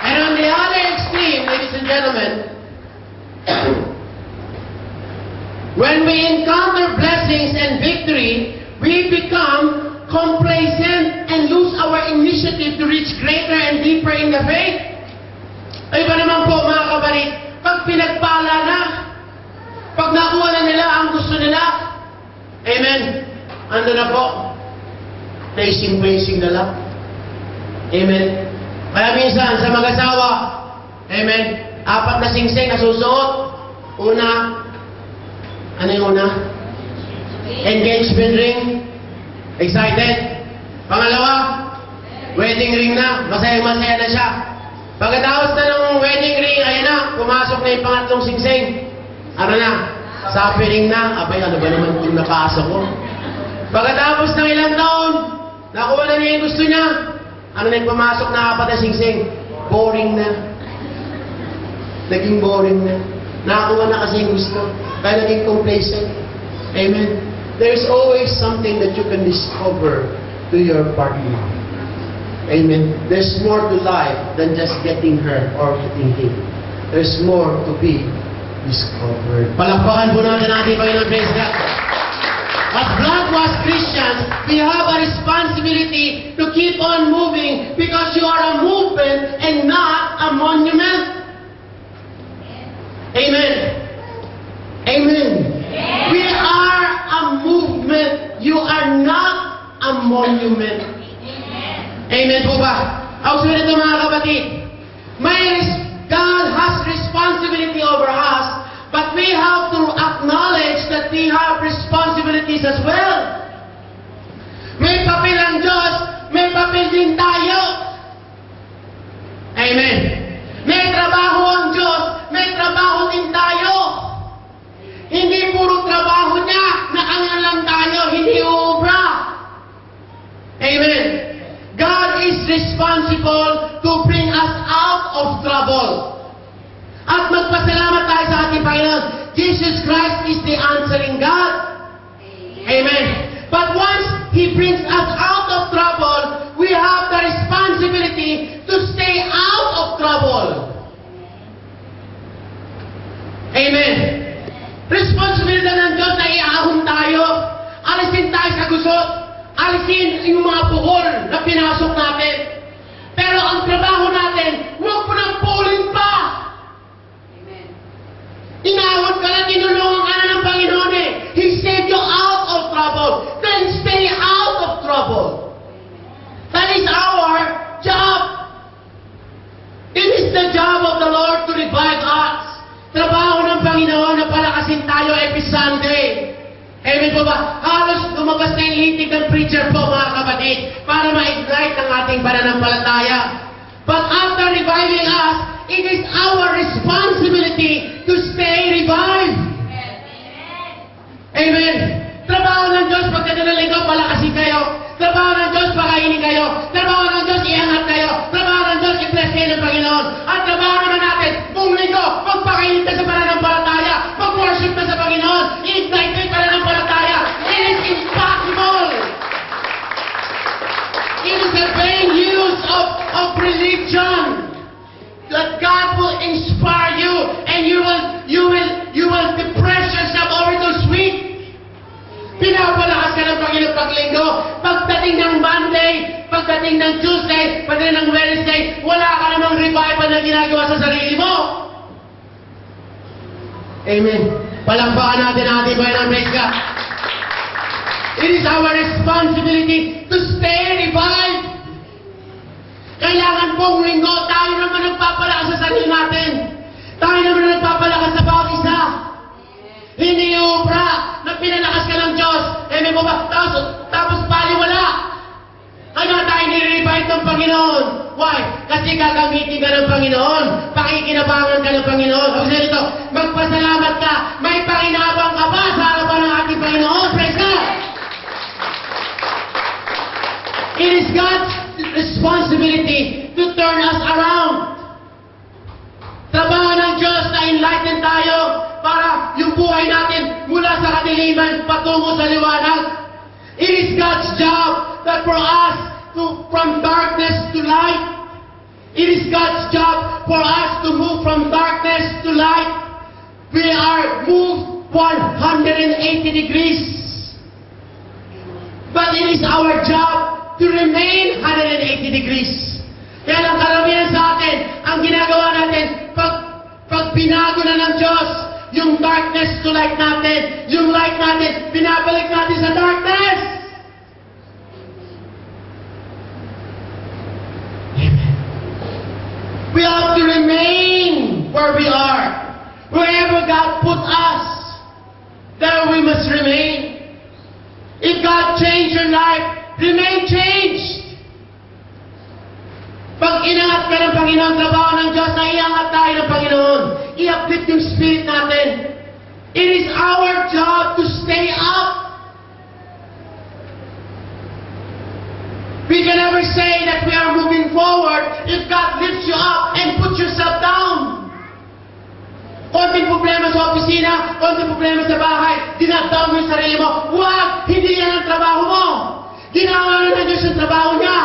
And on the other extreme, ladies and gentlemen, When we encounter blessings and victory, we become complacent and lose our initiative to reach greater and deeper in the faith. Ay ba naman po mga kabalit, pag pinagpala na, pag nakuha na nila ang gusto nila, amen, ano na po, placing na lang. Amen. Kaya minsan sa mag-asawa, amen, 4 na singsing na susuot. Una, ano yung una? Engagement ring. Excited. Pangalawa, wedding ring na. Masaya-masaya na siya. Pagkatapos na ng wedding ring, ayan na, pumasok na yung pangatlong singsing. Ano na? Suffering na. Abay, ano ba naman kung napasok ko? Pagkatapos ng ilang taon, nakuha na niya yung gusto niya. Ano na yung pumasok na 4 na singsing? Boring na. Naging boring na. Nakakuha na kasi yung gusto. Kaya naging complacent. Amen. There's always something that you can discover to your partner. Amen. There's more to life than just getting her or getting him. There's more to be discovered. Palakpakan po natin Panginoon, praise God. As blood-washed Christians, we have a responsibility to keep on moving because you are a movement and not a monument. Amen. Amen. We are a movement. You are not a monument. Amen po ba? Ang sunod ito mga kapatid. God has responsibility over us, but we have to acknowledge that we have responsibilities as well. May papel ang Diyos, may papel din tayo. Amen. May trabaho ang Diyos, may trabaho din tayo. Hindi puro trabaho niya, nakangan lang tayo, hindi uubra. Amen. God is responsible to bring us out of trouble. At magpasalamat tayo sa ating Panginoon. Jesus Christ is the answering God. Amen. But once He brings us out of trouble, we have the responsibility to stay out of trouble. Amen. Responsibility ng Diyos na iahon tayo. Alisin tayo sa gusot. Alisin yung mga buhol na pinasok natin. Pero ang trabaho natin, huwag mo nang pulin pa. Inawad ka lang, tinulungan ka na ng Panginoon eh. He saved you out of trouble. Then stay out of trouble. That is our job. It is the job of the Lord to revive us. Trabaho ng Panginoon na palakasin tayo every Sunday. Amen po ba? Halos lumabas na yung litig ng preacher po mga kapatid para ma-ignite ang ating pananampalataya. But after reviving us, it is our responsibility to stay revived. Amen. Trabaho ng Diyos pagdating ng linggo, palakasin kayo. Trabaho ng Diyos, pakainin kayo. Trabaho ng Diyos, iangat kayo. Trabaho ng Diyos, i-bless kayo ng Panginoon. At trabaho naman natin, buong linggo, magpakainin ka sa pananampalataya. Mag-worship ka sa Panginoon. I-ignite kayo pananampalataya. It is impossible. It is a vain use of religion. That God will inspire you and you will depress yourself over those weeks. Pinapalakas ka ng Panginoon paglinggo. Pagdating ng Monday, pagdating ng Tuesday, pagdating ng Wednesday, wala ka namang revival na ginagawa sa sarili mo. Amen. Palakpakan natin ating Panginoon, praise God. It is our responsibility to stay revived. Kailangan pong linggo, tayo naman nagpapalakas sa sarili natin. Tayo naman nagpapalakas sa bawat isa. Hindi ubra na pinalakas ka ng Diyos. Amen po ba? Tapos baliwala. Kaya tayo nire-revive ng Panginoon. Why? Kasi gagamitin ka ng Panginoon. Pakikinabangan ka ng Panginoon. Huwag sa ito, magpasalamat ka. May pakinabang ka pa sa harapan ng ating Panginoon. Praise God! It is God's responsibility to turn us around. Trabaho ng Diyos na enlighten tayo para yung buhay natin mula sa kadiliman patungo sa liwanag. It is God's job that for us from darkness to light. It is God's job for us to move from darkness to light. We are moved 180 degrees. But it is our job to remain 180 degrees. Kaya ang karamihan sa atin, ang ginagawa natin, pag binago na ng Diyos, yung darkness to light natin, yung light natin, binabalik natin sa darkness. Amen. We have to remain where we are. Wherever God put us, there we must remain. If God changed your life, remain changed. Pag inangat ka ng Panginoon, trabaho ng Diyos na iangat tayo ng Panginoon. I-uplift yung spirit natin. It is our job to stay up. We can never say that we are moving forward if God lifts you up and puts yourself down. Konting problema sa opisina, konting problema sa bahay, dinadown mo yung sarili mo. Huwag! Hindi yan ang trabaho mo. Ginawa na ng Diyos ang trabaho niya.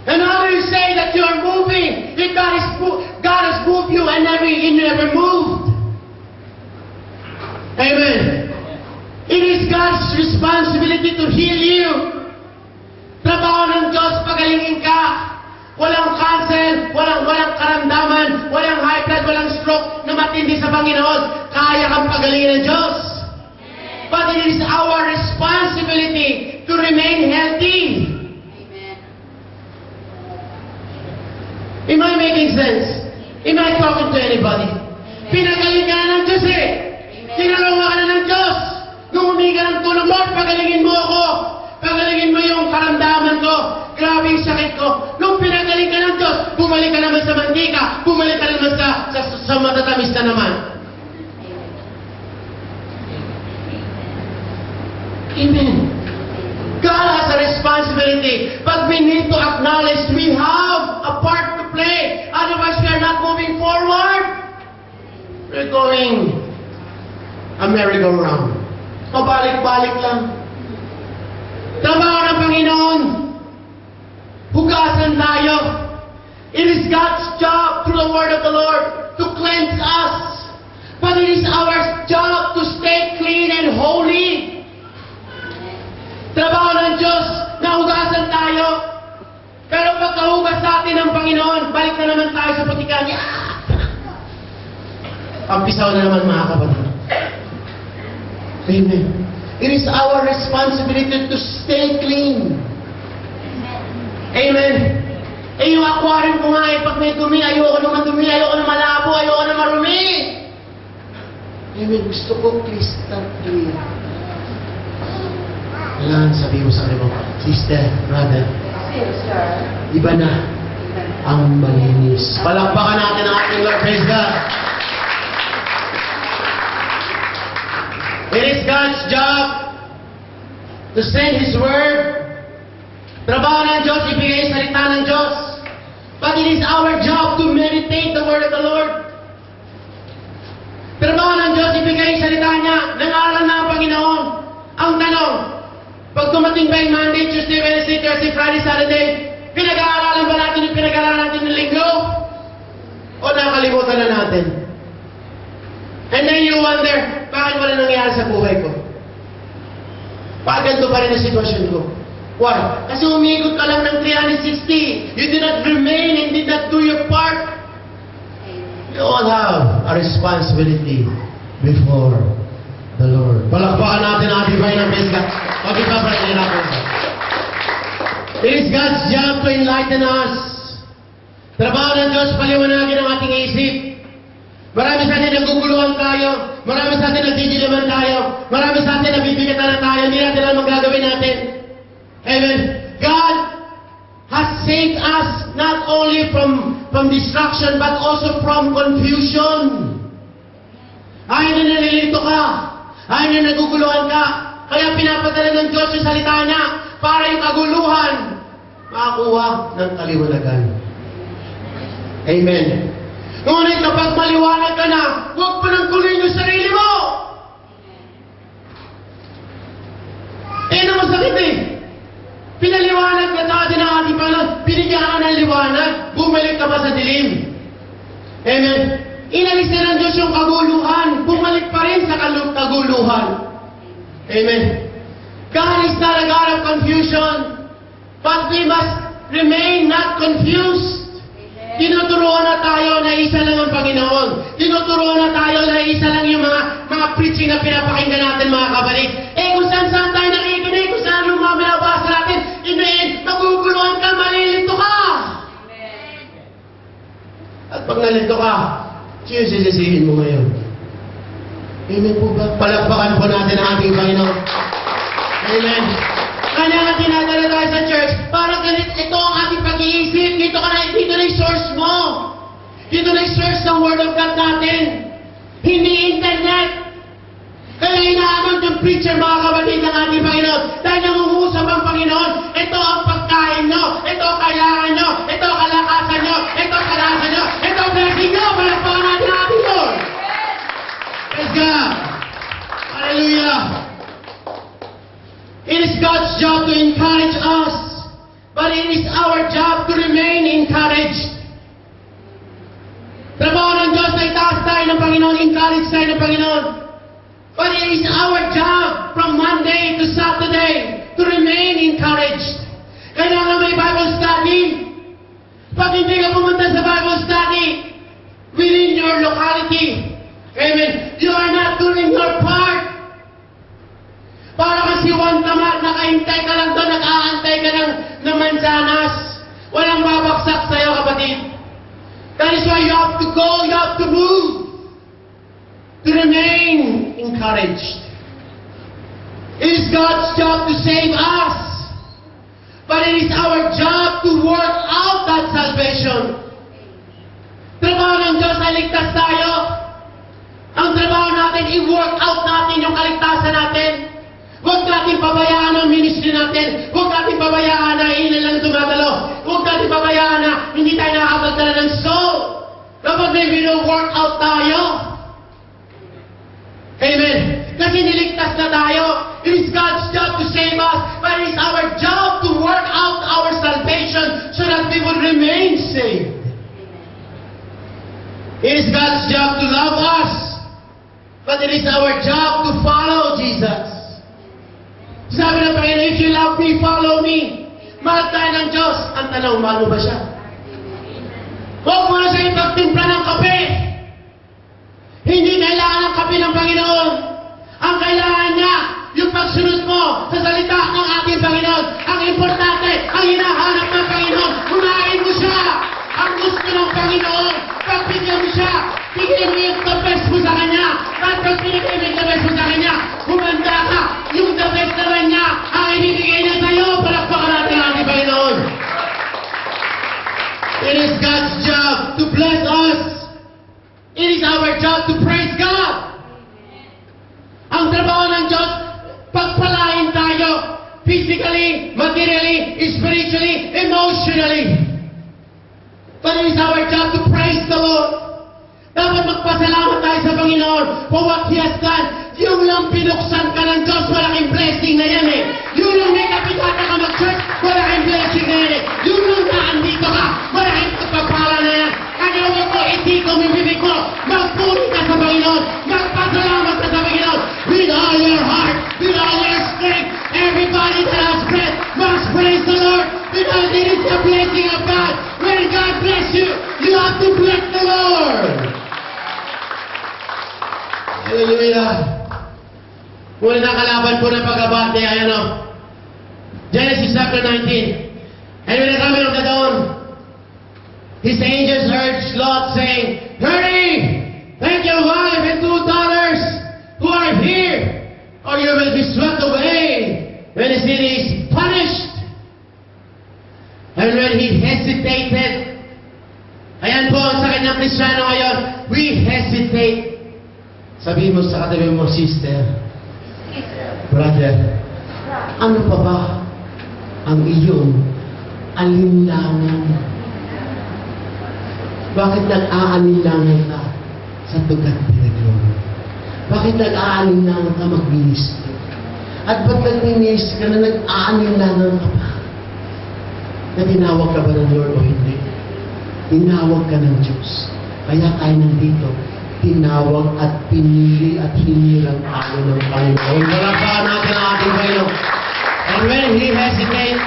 And how do you say that you are moving if God has moved you and you never moved? Amen. It is God's responsibility to heal you. Trabaho ng Diyos, pagalingin ka. Walang cancer, walang karamdaman, walang high blood, walang stroke na matindi sa Panginoon. Kaya kang pagalingin ng Diyos. But it is our responsibility to remain healthy. Am I making sense? Am I talking to anybody? Pinagaling ka na ng Diyos eh. Tinalawa ka na ng Diyos. Nung humingi ka ng tulong, Lord, pagalingin mo ako. Pagalingin mo yung karamdaman ko. Grabe yung sakit ko. Nung pinagaling ka ng Diyos, bumalik ka naman sa mantika. Bumalik ka naman sa matatamis na naman. Amen. God has a responsibility, but we need to acknowledge we have a part to play. Otherwise, we are not moving forward. We're going a merry-go-round. Pabalik-balik lang. Trabaho ng Panginoon. Hugasan tayo. It is God's job through the word of the Lord to cleanse us. But it is our job to stay clean and holy. Trabaho ng Diyos na hugasan tayo. Pero pagkahugas sa atin ng Panginoon, balik na naman tayo sa putikan. Pampisaw na naman mga kapatid. Amen. It is our responsibility to stay clean. Amen. Eh yung aquarium ko nga eh, pag may dumi, ayoko naman dumi, ayoko na malabo, ayoko na marumi. Amen. Gusto ko crystal clear. Kailangan sabihin mo sa akin mo, sister, brother, iba na ang malinis. Palakpakan natin ang ating Lord. Praise God. It is God's job to send His word. Trabaho ng Diyos, ibigay ang salita ng Diyos. But it is our job to meditate the word of the Lord. Trabaho ng Diyos, ibigay ang salita niya. Nang-aaral na ang Panginoon. Ang tanong, pag dumating ba yung Monday, Tuesday, Wednesday, Thursday, Friday, Saturday, pinag-aaralan ba natin yung pinag-aaralan natin ng linggo? O nakalimutan na natin? And then you wonder, bakit wala nangyari sa buhay ko? Bakit ganito pa rin ang sitwasyon ko? Why? Kasi umikot ka lang ng 360. You did not remain and did not do your part. You all have a responsibility before the Lord. Palakpakan natin ang ating bahay ng Pesca. Okay, paparin nila po. It is God's job to enlighten us. Trabaho ng Diyos, paliwanagin ang ating isip. Marami sa atin naguguluhan tayo. Marami sa atin nagdidiliman tayo. Marami sa atin nabibigatan na tayo. Hindi natin alam magagawin natin. Amen. God has saved us not only from destruction but also from confusion. Ayaw na nalilito ka. Ayaw na naguguluhan ka. Kaya pinapadala ng Diyos yung salita niya para yung kaguluhan makakuha ng kaliwanagan. Amen. Ngunit kapag maliwanag ka na, huwag pa nang guluhin yung sarili mo. Na masakit eh. Pinaliwanag ka sa atin ng ating Panginoon, binigyan ka ng liwanag, bumalik ka pa sa dilim. Amen. Inalis na ng Diyos yung kaguluhan. Bumalik pa rin sa kaguluhan. Amen. God is not a God of confusion, but we must remain not confused. Tinuturuan na tayo na isa lang ang Panginoon. Tinuturuan na tayo na isa lang yung mga preaching na pinapakinggan natin, mga kapatid. Kung saan tayo nakikinig, kung saan yung mga binabasa natin, maguguluhan ka, malilito ka. At pag nalito ka, sino sisisihin mo ngayon? Amen po ba? Palakpakan po natin ang ating Panginoon. Amen. Kanya nga tinadala tayo sa church, para ganit, ito ang ating pag-iisip. Dito na yung source mo. Dito na yung source ng Word of God natin. Hindi internet. Kaya inaamon yung preacher, mga kapatid ng ating Panginoon. Dahil nangungusap ang Panginoon. Ito ang pagkain nyo. Ito ang kailangan nyo. Ito ang kalakasan nyo. Ito ang kalasan nyo. Ito ang blessing nyo. Palakpakan natin ang ating Lord. Praise God. Hallelujah. It is God's job to encourage us, but it is our job to remain encouraged. Trabaho ng Diyos na itaas tayo ng Panginoon, encourage tayo ng Panginoon. But it is our job from Monday to Saturday to remain encouraged. Kailangan may Bible study. Pag hindi ka pumunta sa Bible study within your locality, amen, you are not doing your part. Para kasi Juan Tamar, nakaintay ka lang doon, nag-aantay ka ng mansanas. Walang babaksak sa'yo, kapatid. That is why you have to go, you have to move. To remain encouraged. It is God's job to save us. But it is our job to work out that salvation. Trabaho ng Diyos na ligtas tayo. Ang trabaho natin, i-work out natin yung kaligtasan natin. Huwag natin pabayaan ang ministry natin. Huwag natin pabayaan na ilan lang tumatalo. Huwag natin pabayaan na hindi tayo nakakapagdala ng soul. Kapag may work out tayo. Amen. Kasi niligtas na tayo. It is God's job to save us. But it is our job to work out our salvation so that we will remain saved. It is God's job to love us. But it is our job to follow Jesus. Sabi ng Panginoon, if you love me, follow me. Mahal tayo ng Diyos. Ang tanong, mahal mo ba siya? Huwag mo na siya ipagtimpla ng kape. Hindi kailangan ng kape ng Panginoon. Ang kailangan niya, yung pagsunod mo sa salita ng ating Panginoon. Ang importante, ang hinahanap ng Panginoon, unahin mo siya. Ang gusto ng Panginoon, pagbigyan mo siya, bigyan mo yung the best mo sa Kanya. At pag binigay mo yung the best mo sa Kanya, humanda ka, yung the best naman niya, ang ibibigay niya sa'yo, palakpakan natin ang ating Panginoon. It is God's job to bless us. It is our job to praise God. Ang trabaho ng Diyos, pagpalain tayo, physically, materially, spiritually, emotionally. But it is our job to praise the Lord. Dapat magpasalamat tayo sa Panginoon for what He has done. Yung lang pinuksan ka ng Diyos, malaking blessing na yan eh. Yung lang may kapitata ka mag-church, malaking blessing na yan eh. Yung lang naandito ka, malaking pagpapala na yan. Kaya huwag mo itiko mo yung bibig mo. Magpuri ka sa Panginoon. Magpasalamat ka sa Panginoon. With all your heart, with all your strength, everybody that has breath must praise the Lord. Because it is the blessing of God. When God bless you, you have to bless the Lord. Hallelujah. Muna na kalaban po ng pagkabate, ayan o. Genesis chapter 19. And when the coming of the dawn, his angels urged Lot, saying, hurry, take your wife and 2 daughters who are here, or you will be swept away when the city is punished. And when he hesitated, ayan po sa kanyang Kristiyano ngayon, we hesitate. Sabihin mo sa katabi mo, sister, brother, ano pa ba ang iyong alinlangan? Bakit nag-aalinlangan ka sa tugat pinaglo? Bakit nag-aalinlangan ka mag-ministry? At ba't nag-ministry ka na nag-aalinlangan ka pa? Na tinawag ka ba ng Lord o hindi? Tinawag ka ng Diyos. Kaya tayo nandito, tinawag at pinili at hinirang tayo ng Panginoon. Palakpakan natin ang ating Panginoon. And when he hesitated,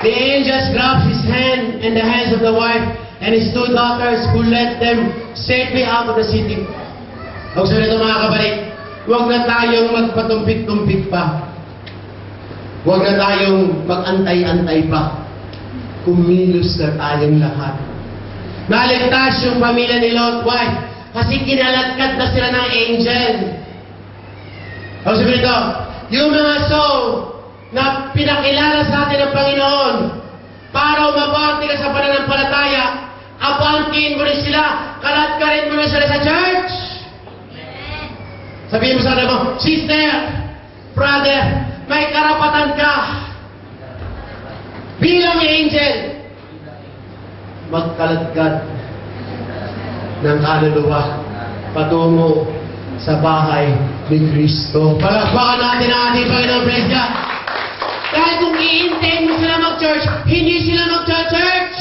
the angels grabbed his hand and the hands of the wife and his two daughters who led them safely out of the city. Huwag sa nito mga kabalik, huwag na tayong magpatumpik-tumpik pa. Huwag na tayong mag-antay-antay pa. Kumilos na tayong lahat. Naligtas yung pamilya ni Lot. Why? Kasi kinalatkad na sila ng angel. Huwag sabihin ito, yung mga soul na pinakilala sa atin ng Panginoon para umabante ka sa pananampalataya, abantiin mo rin sila, kalat-karin mo rin sila sa church. Sabihin mo sa atin mo, sister, brother, may karapatan ka bilang angel magkalatgad ng kaluluwa patungo sa bahay ni Kristo. Palakpakan natin ang ating Panginoon, praise God. Dahil kung iintayin mo sila mag-church, hindi sila mag-church.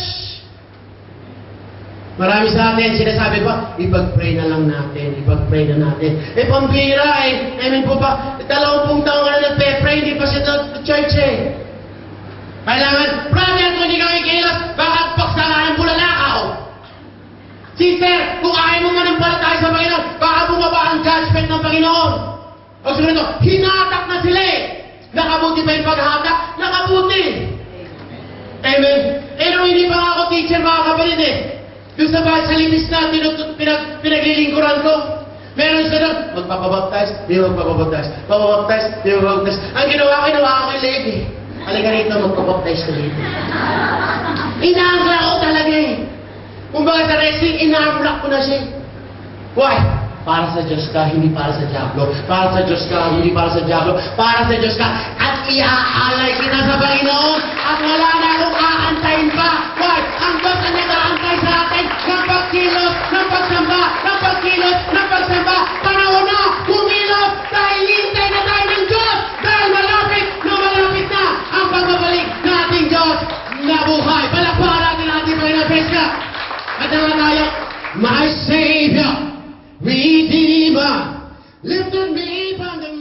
Marami sa atin, sinasabi pa, ipag-pray na lang natin, ipag-pray na natin. Pambira amen po ba, 20 taong ka na nagpe-pray, hindi pa siya church Kailangan, brother, kung hindi ka kikilos, baka paksa ka ng bulalakaw. Sister, kung ayaw mo manampalataya sa Panginoon, baka bumaba ang judgment ng Panginoon. O sabi nito, hinatak na sila Nakabuti ba yung paghatak? Nakabuti. Amen. Pero hindi pa ako teacher, mga kapatid Yung sa bahay sa limis na pinaglilingkuran ko. Meron sila doon, magpapabaptize, di magpapabaptize. Papabaptize, di magpapabaptize. Ang ginawa ko yung leg Halika rito, magpapabaptize ka dito. Inaangla ko talaga Kumbaga sa wrestling, inaangla ko na siya. Why? Para sa Diyos ka, hindi para sa Diablo. Para sa Diyos ka, hindi para sa Diablo. Para sa Diyos ka, at iaalay kita sa Panginoon at wala na akong aantayin pa. Why? Ang Diyos ang nag-aantay sa atin ng pagkilos, ng pagsamba, ng pagkilos, ng pagsamba. Panahon na, kumilos, dahil hintay na tayo ng Diyos. Dahil malapit na ang pagbabalik nating Diyos na buhay. Palakpakan natin ating Panginoon, praise God. At naman tayo, my Savior, Redeemer, lifted me from the